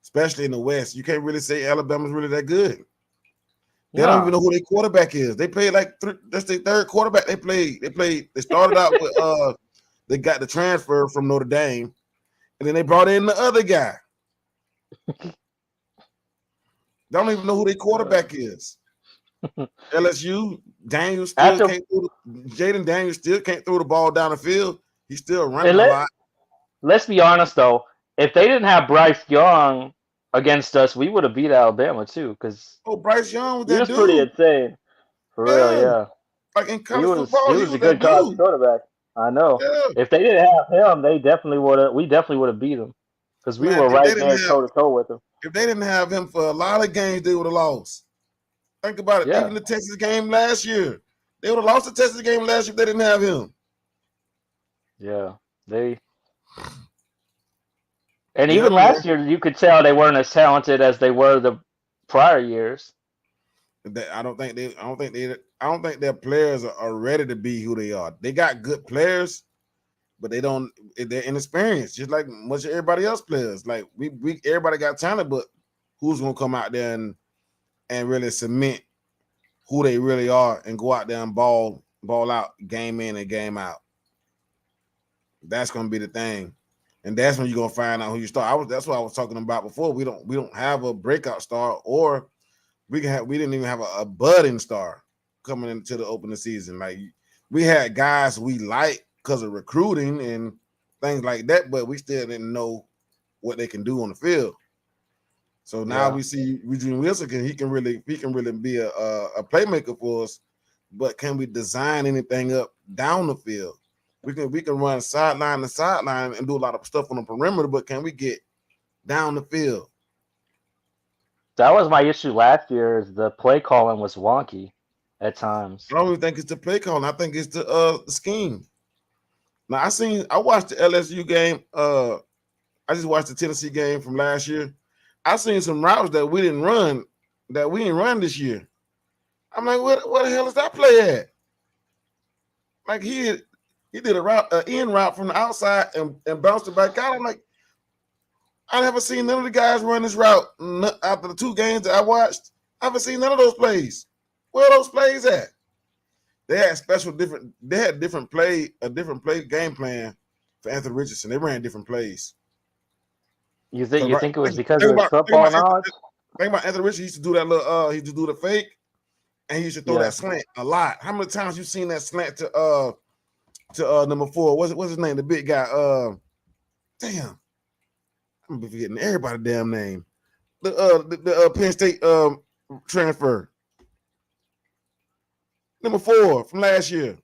Especially in the West, you can't really say Alabama's really that good. They don't even know who their quarterback is. They played like that's their third quarterback they played. They started out with they got the transfer from Notre Dame, and then they brought in the other guy. They don't even know who their quarterback is. LSU, Jaden Daniels still can't throw the ball down the field. He's still running a lot. Let's be honest though. If they didn't have Bryce Young against us, we would have beat Alabama too. Because Bryce Young was that he was dude. pretty insane. For real, yeah. Like in college football, he was a good college quarterback. I know. Yeah. If they didn't have him, we definitely would have beat them. Because we were right there toe to toe with them. If they didn't have him for a lot of games, they would have lost. Think about it. Yeah. Even the Texas game last year, they would have lost the Texas game last year if they didn't have him. Yeah, even last year, you could tell they weren't as talented as they were the prior years. I don't think their players are ready to be who they are. They got good players, but they're inexperienced, just like much of everybody else players. Like we everybody got talent, but who's gonna come out there and really cement who they really are and go out there and ball out game in and game out? That's gonna be the thing. And that's when you're gonna find out who you start. That's what I was talking about before. We don't have a breakout star, or we didn't even have a budding star coming into the opening season. Like we had guys we like because of recruiting and things like that, but we still didn't know what they can do on the field. So now we see Eugene Wilson he can really be a playmaker for us, but can we design anything up down the field? We can run sideline to sideline and do a lot of stuff on the perimeter, but can we get down the field? That was my issue last year. Is the play calling was wonky at times. I don't even think it's the play calling. I think it's the scheme. Now I watched the LSU game. I just watched the Tennessee game from last year. I seen some routes that we didn't run this year. I'm like, what the hell is that play at? Like he did a in route from the outside and bounced it back out. I'm like, I never seen none of the guys run this route after the two games that I watched. I haven't seen none of those plays. Where are those plays at? They had a different play game plan for Anthony Richardson. They ran different plays. You think it was because of his football knowledge? Think about Anthony Richardson. He used to do that little he used to do the fake, and he used to throw that slant a lot. How many times you seen that slant to number 4? What's his name? The big guy. Damn. I'm gonna be forgetting everybody's damn name. The Penn State transfer. Number 4 from last year.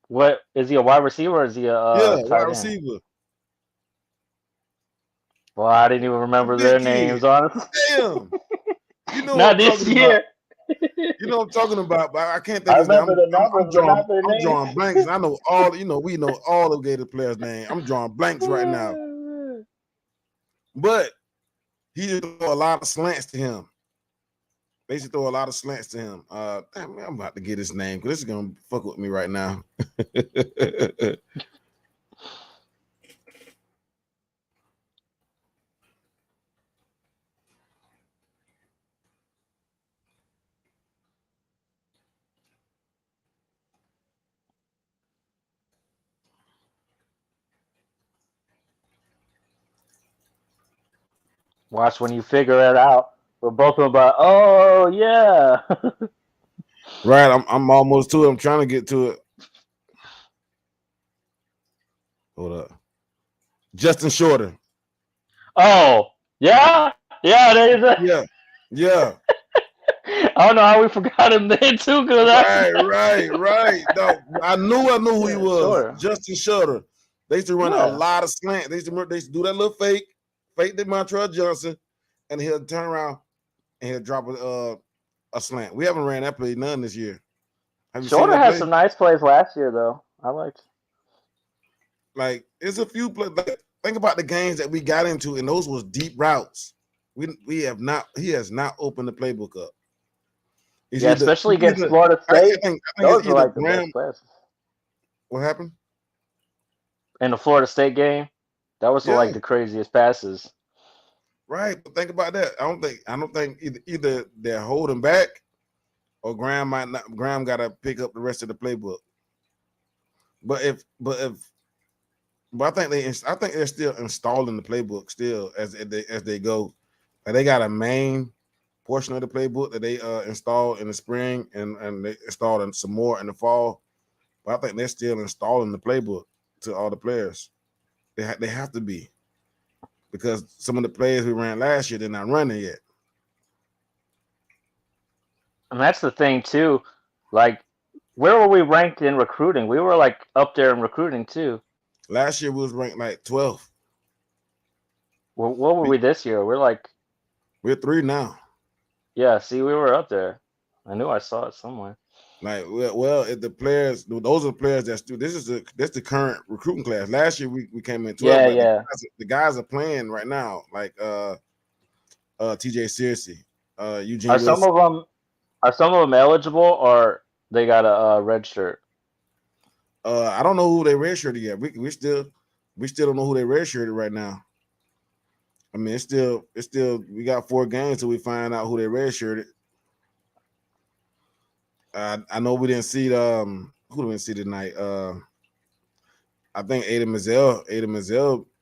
What is he, a wide receiver or is he a wide receiver? Well, I didn't even remember their names, honestly. Damn. You know not this year. You know what I'm talking about, but I can't think of his name. I'm drawing blanks. I know we know all of Gator players' names. I'm drawing blanks right now. But he used to throw a lot of slants to him. They used to throw a lot of slants to him. Damn, I'm about to get his name because this is gonna fuck with me right now. Watch when you figure it out. We're both about, oh yeah. Right, I'm almost to it. I'm trying to get to it. Hold up. Justin Shorter. Oh, yeah? Yeah, there is a, Yeah. Yeah. I don't know how we forgot him then too, because Right. No, I knew who he yeah, was. sure. Justin Shorter. They used to run a Yeah. lot of slant. They used to do that little fake the Montreal Johnson, and he'll turn around and he'll drop a slant. We haven't ran that play none this year. Have you seen Shorter that had play? some nice plays last year, though. I liked. Like, it's a few plays. Like, think about the games that we got into, and those was deep routes. We have not. He has not opened the playbook up. It's Yeah, especially against Florida State. I think Those it's were either like the Graham. best passes. What happened? In the Florida State game, that was Yeah, like the craziest passes. right. But think about that. I don't think either they're holding back or Graham might not. Graham got to pick up the rest of the playbook. But I think they're still installing the playbook still as they go. Like, they got a main portion of the playbook that they installed in the spring and they installed some more in the fall. But I think they're still installing the playbook to all the players. They have to be, because some of the players we ran last year, they're not running yet. And that's the thing too. Like, where were we ranked in recruiting? We were like up there in recruiting too. Last year we was ranked like 12th. What were we this year? We're like, We're 3 now. yeah. See, we were up there. I knew I saw it somewhere. Like, well, if the players, those are the players that's that's the current recruiting class. Last year we came in 12, Yeah, but yeah. the guys are playing right now, like TJ Searcy, Eugene Are some Wilson. of them eligible, or they got a red shirt? I don't know who they redshirted yet. We still don't know who they redshirted right now. I mean, it's still we got 4 games till we find out who they redshirted. I know we didn't see who did we see tonight? I think Aiden Mazel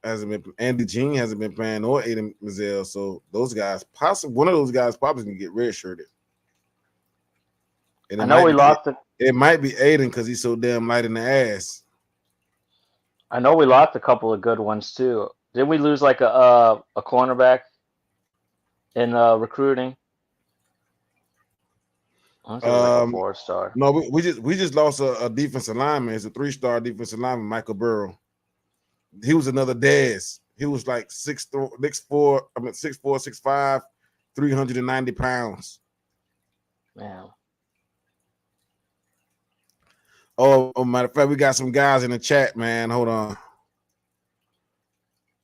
hasn't been. Andy Jean hasn't been playing, or Aiden Mazel. So those guys, possibly one of those guys, probably can get redshirted. And I know we lost it might be Aiden because he's so damn light in the ass. I know we lost a couple of good ones too. Didn't we lose like a cornerback in recruiting? I think it was like a 4-star. No, we just lost a defensive lineman. It's a 3-star defensive lineman, Michael Burrow. He was another Dez. He was like 6'4", 6'5", 390 pounds. Man. Oh, matter of fact, we got some guys in the chat, man. Hold on.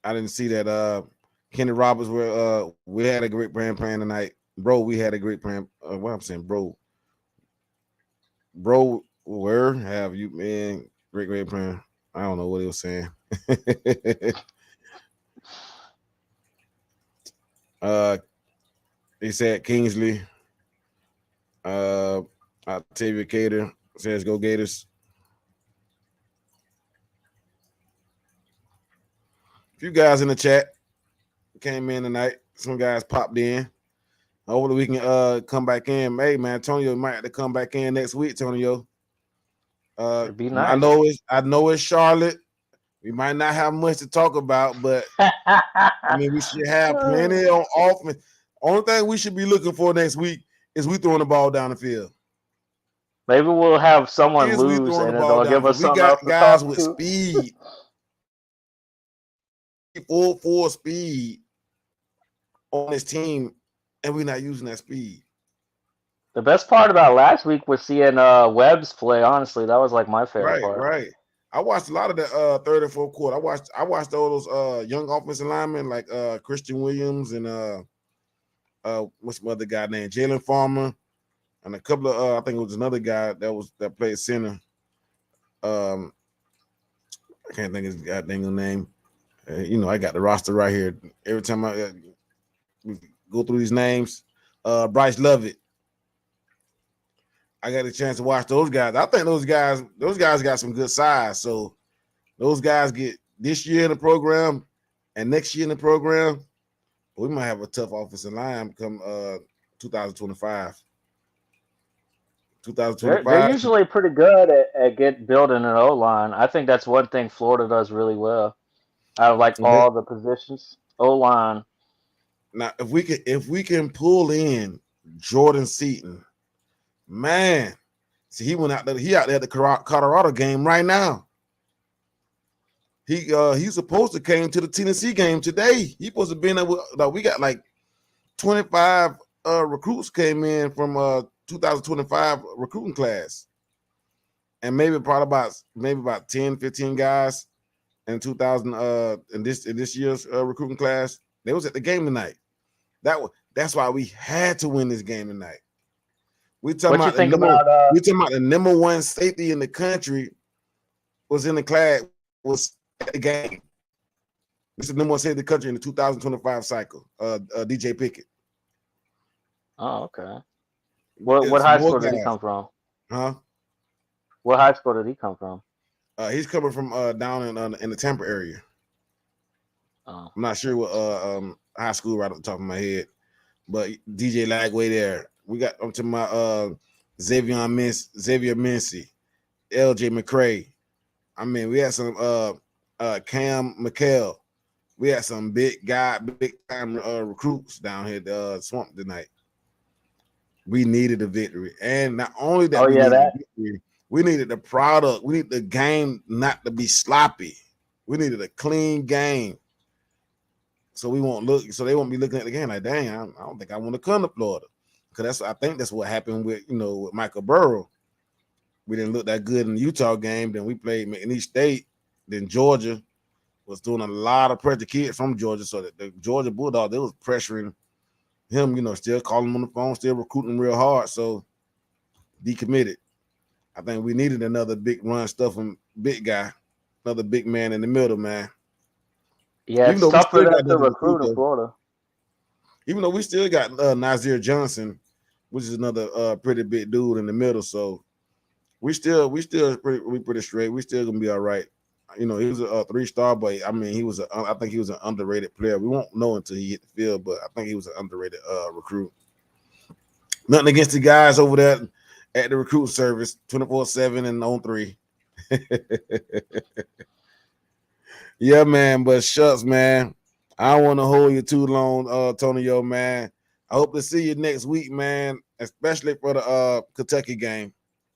I didn't see that. Kenny Roberts, we had a great plan tonight. Bro, we had a great plan. What I'm saying, bro, where have you been? Great plan. I don't know what he was saying. He said Kingsley. Octavia Cater says go Gators. A few guys in the chat came in tonight. Some guys popped in. Hopefully we can come back in. Hey man, Antonio might have to come back in next week, Antonio. It'd be nice. I know it's Charlotte. We might not have much to talk about, but I mean we should have plenty on offense. Only thing we should be looking for next week is we throwing the ball down the field. Maybe we'll have someone lose and it'll give us something else to guys talk with to. speed. Full speed on this team, and we're not using that speed. The best part about last week was seeing Webb's play. Honestly, that was like my favorite part. Right. I watched a lot of the third and fourth quarter. I watched all those young offensive linemen like Christian Williams and what's the other guy named Jalen Farmer, and a couple of I think it was another guy that played center. I can't think of his goddamn name. I got the roster right here. Every time I go through these names, Bryce Lovett. I got a chance to watch those guys. I think those guys got some good size. So those guys get this year in the program and next year in the program. We might have a tough offensive line come 2025. They're 2025. usually pretty good at building an O line. I think that's one thing Florida does really well out of like all the positions. O line. Now, if we can pull in Jordan Seaton, man, see he went out there. He out there at the Colorado game right now. He's supposed to came to the Tennessee game today. He supposed to be in there. We got like 25 recruits came in from 2025 recruiting class, and maybe about 10, 15 guys in 2000 in this year's recruiting class. They was at the game tonight. That's why we had to win this game tonight. We talking What you about think about the number one safety in the country was in the class, was at the game. This is the number one safety in the country in the 2025 cycle. DJ Pickett. Oh, okay. What It's high more school did he guys. come from? Huh? What high school did he come from? He's coming from down in the Tampa area. Oh. I'm not sure what high school right off the top of my head, but DJ Lagway there. We got up to my Xavier Mincy, LJ McCray. I mean, we had some Cam McHale. We had some big time recruits down here at Swamp tonight. We needed a victory, and not only that, needed a victory, we needed the product. We need the game not to be sloppy. We needed a clean game, so they won't be looking at the game like, dang, I don't think I want to come to Florida, because I think that's what happened with Michael Burrow. We didn't look that good in the Utah game. Then we played McNeese State. Then Georgia was doing a lot of pressure. Kids from Georgia, so that the Georgia Bulldogs, they was pressuring him, still calling him on the phone, still recruiting real hard. So decommitted. I think we needed another big run stuffing big guy, another big man in the middle, man. Yeah, it's tough for them to recruit in Florida. Even though we still got Nazir Johnson, which is another pretty big dude in the middle. So we still pretty straight. We still gonna be all right. He was a 3-star, but I mean, I think he was an underrated player. We won't know until he hit the field, but I think he was an underrated recruit. Nothing against the guys over there at the recruit service, 24/7 and on 3. Yeah, man. But shucks, man. I don't want to hold you too long, Tonyo, man. I hope to see you next week, man, especially for the Kentucky game.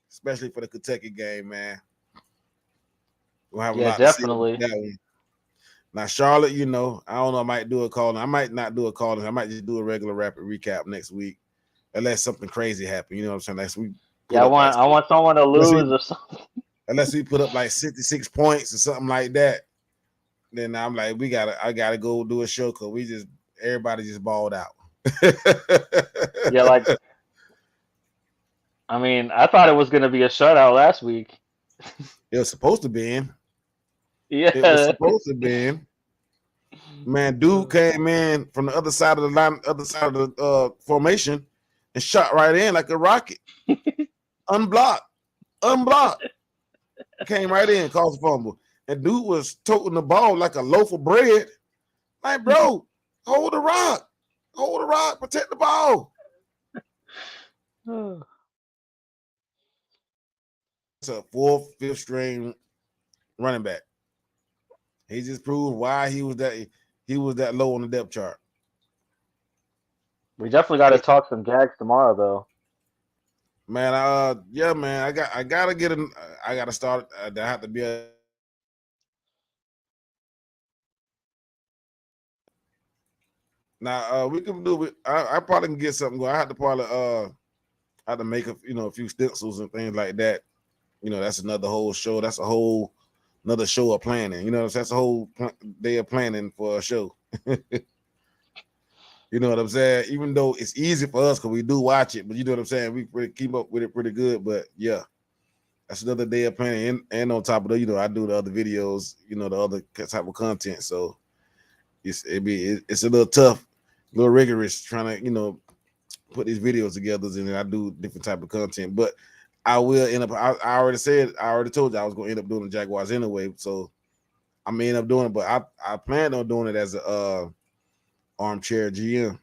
Especially for the Kentucky game, man. We'll have a lot definitely. to see that one. Now, Charlotte, I don't know. I might do a call. I might not do a call. I might just do a regular rapid recap next week, unless something crazy happen. You know what I'm saying? I want someone to lose or something. Unless we put up like 66 points or something like that, then I'm like, I gotta go do a show because everybody just balled out. Yeah, I mean, I thought it was gonna be a shutout last week. It was supposed to be in. Yeah, it was supposed to be in. Man, dude came in from the other side of the line, other side of the formation, and shot right in like a rocket, unblocked. Came right in, caused a fumble. And dude was toting the ball like a loaf of bread. Like, bro, hold the rock, protect the ball. It's a 4th, 5th string running back. He just proved why he was that low on the depth chart. We definitely got to talk some gags tomorrow, though. Man, yeah, man, I gotta get him. I gotta start. I have to be now. We can do it. I probably can get something going. I have to probably have to make a few stencils and things like that. That's another whole show. That's a whole another show of planning. That's a whole day of planning for a show. You know what I'm saying? Even though it's easy for us because we do watch it, but you know what I'm saying? We keep up with it pretty good. But yeah, that's another day of planning. And on top of that, I do the other videos, the other type of content. So it's a little tough, a little rigorous trying to, put these videos together, and then I do different type of content. But I will end up. I already told you I was going to end up doing the Jaguars anyway. So I may end up doing it, but I planned on doing it as a armchair GM.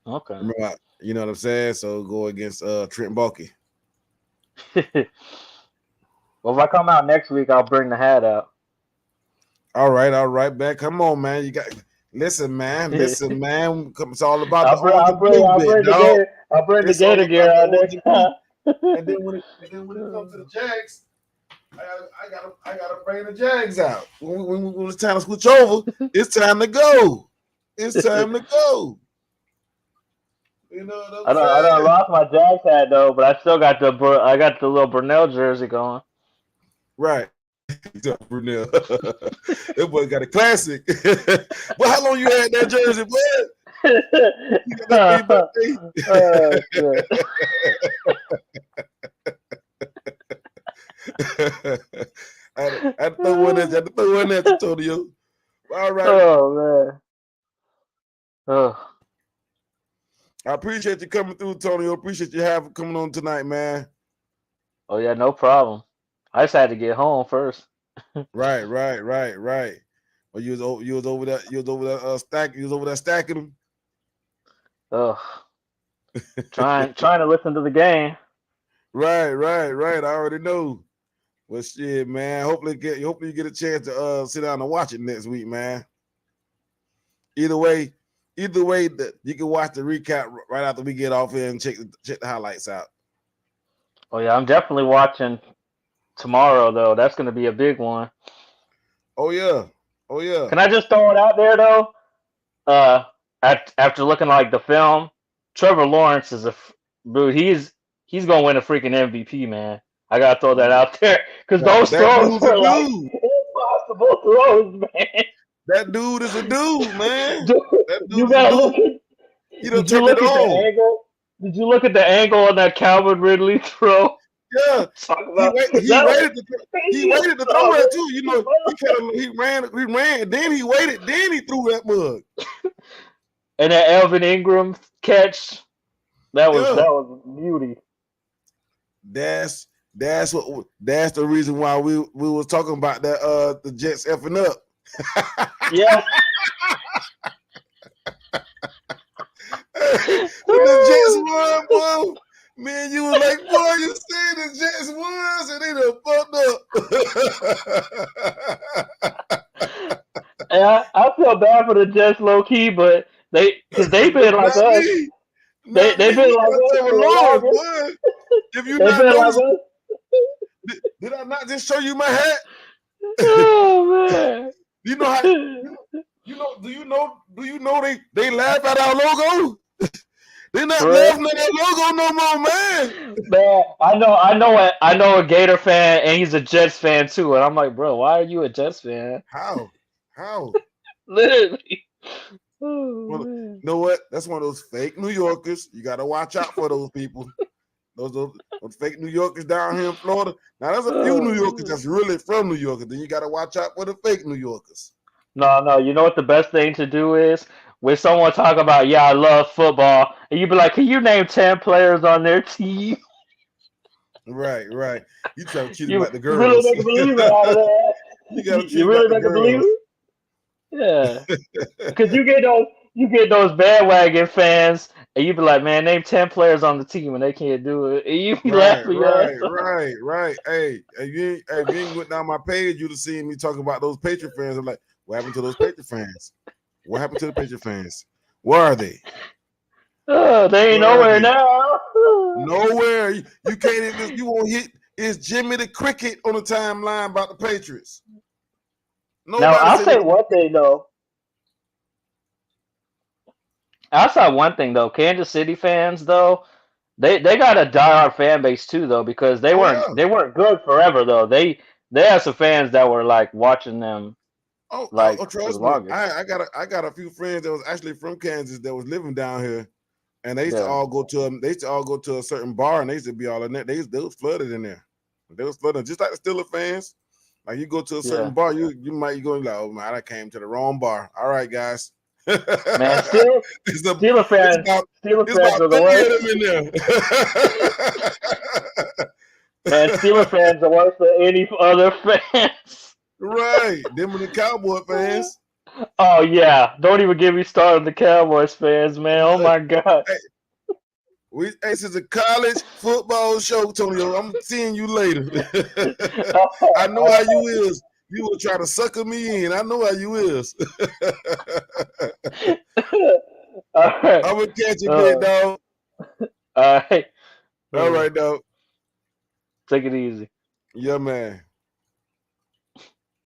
Okay. Remember, you know what I'm saying? So go against Trent Baalke. Well, if I come out next week, I'll bring the hat out. All right, man. Come on, man. You got listen, man. It's all about the orange and blue bit, dog. I'll bring the It's all Gator about gear the out orange next and blue. time. And then when it comes to the Jags, I gotta bring the Jags out. When it's time to switch over, it's time to go. It's time to go. You know what I'm I saying? lost my Jags hat though, but I still got the little Brunell jersey going. Right. Brunell. That boy got a classic. Well, how long you had that jersey, boy? You got that I had to throw one at you, Antonio. All right. Oh man. Oh. I appreciate you coming through, Antonio. Appreciate you coming on tonight, man. Oh yeah, no problem. I just had to get home first. Right. Well, you was over there stacking them. Ugh. Trying to listen to the game. Right. I already know. Well, shit, man. Hopefully you get a chance to sit down and watch it next week, man. Either way, you can watch the recap right after we get off here and check the highlights out. Oh yeah, I'm definitely watching tomorrow though. That's going to be a big one. Oh yeah. Can I just throw it out there though? After looking like the film, Trevor Lawrence is dude. He's gonna win a freaking MVP, man. I gotta throw that out there because those throws were like impossible throws, man. That dude is a dude, man. Dude, you gotta look at. Did you look at the angle? Did you look at the angle on that Calvin Ridley throw? Yeah, he waited to throw that too. You know, he ran, and then he waited, then he threw that mug. And that Elvin Ingram catch, that was beauty. That's the reason why we was talking about that the Jets effing up. Yeah. When the Jets won, boy, man, you was like, boy, you said the Jets won, and they done fucked up. And I feel bad for the Jets low key, but because they've been like us. They've been like us. If you not noticed, did I not just show you my hat? Oh man! You know how? Do you know they laugh at our logo? They're not laughing at that logo no more, man. Man, I know a Gator fan, and he's a Jets fan too. And I'm like, bro, why are you a Jets fan? How? Literally. Well, you know what? That's one of those fake New Yorkers. You got to watch out for those people. Those fake New Yorkers down here in Florida. Now, there's a few New Yorkers that's really from New York. Then you got to watch out for the fake New Yorkers. No. You know what the best thing to do is? When someone talk about, I love football, and you be like, can you name 10 players on their team? Right. You try to treat them like the girls. You really make a believer out of that. You really make a believer? Yeah. Because you get those bandwagon fans, and you be like, man, name 10 players on the team, and they can't do it. And you be laughing. Right. Hey, if you went down my page, you'd have seen me talking about those Patriot fans. I'm like, what happened to those Patriot fans? What happened to the Patriot fans? Where are they? They ain't nowhere now. Nowhere. You can't even. You won't hit. It's Jimmy the Cricket on the timeline about the Patriots. Now I'll say one thing though. Kansas City fans though, they got a diehard fan base too though, because they weren't good forever though. They had some fans that were like watching them. Trust me. I got a few friends that was actually from Kansas that was living down here, and they used to all go to a certain bar, and they used to be all in there. They was flooded in there. They was flooded just like the Steelers fans. Like you go to a certain bar, you might go like, oh man, I came to the wrong bar. All right, guys. Man, Steelers fans are the worst. Man, Steelers fans are worse than any other fans. Right, them and the Cowboy fans. Oh yeah, don't even get me started on the Cowboys fans, man. Oh my god. This is a college football show, Tonio. I'm seeing you later. I know how you is. You will try to sucker me in. I know how you is. All right. I'm gonna catch you, big Uh, dog. all right. All right, dog. Take it easy. Yeah, man.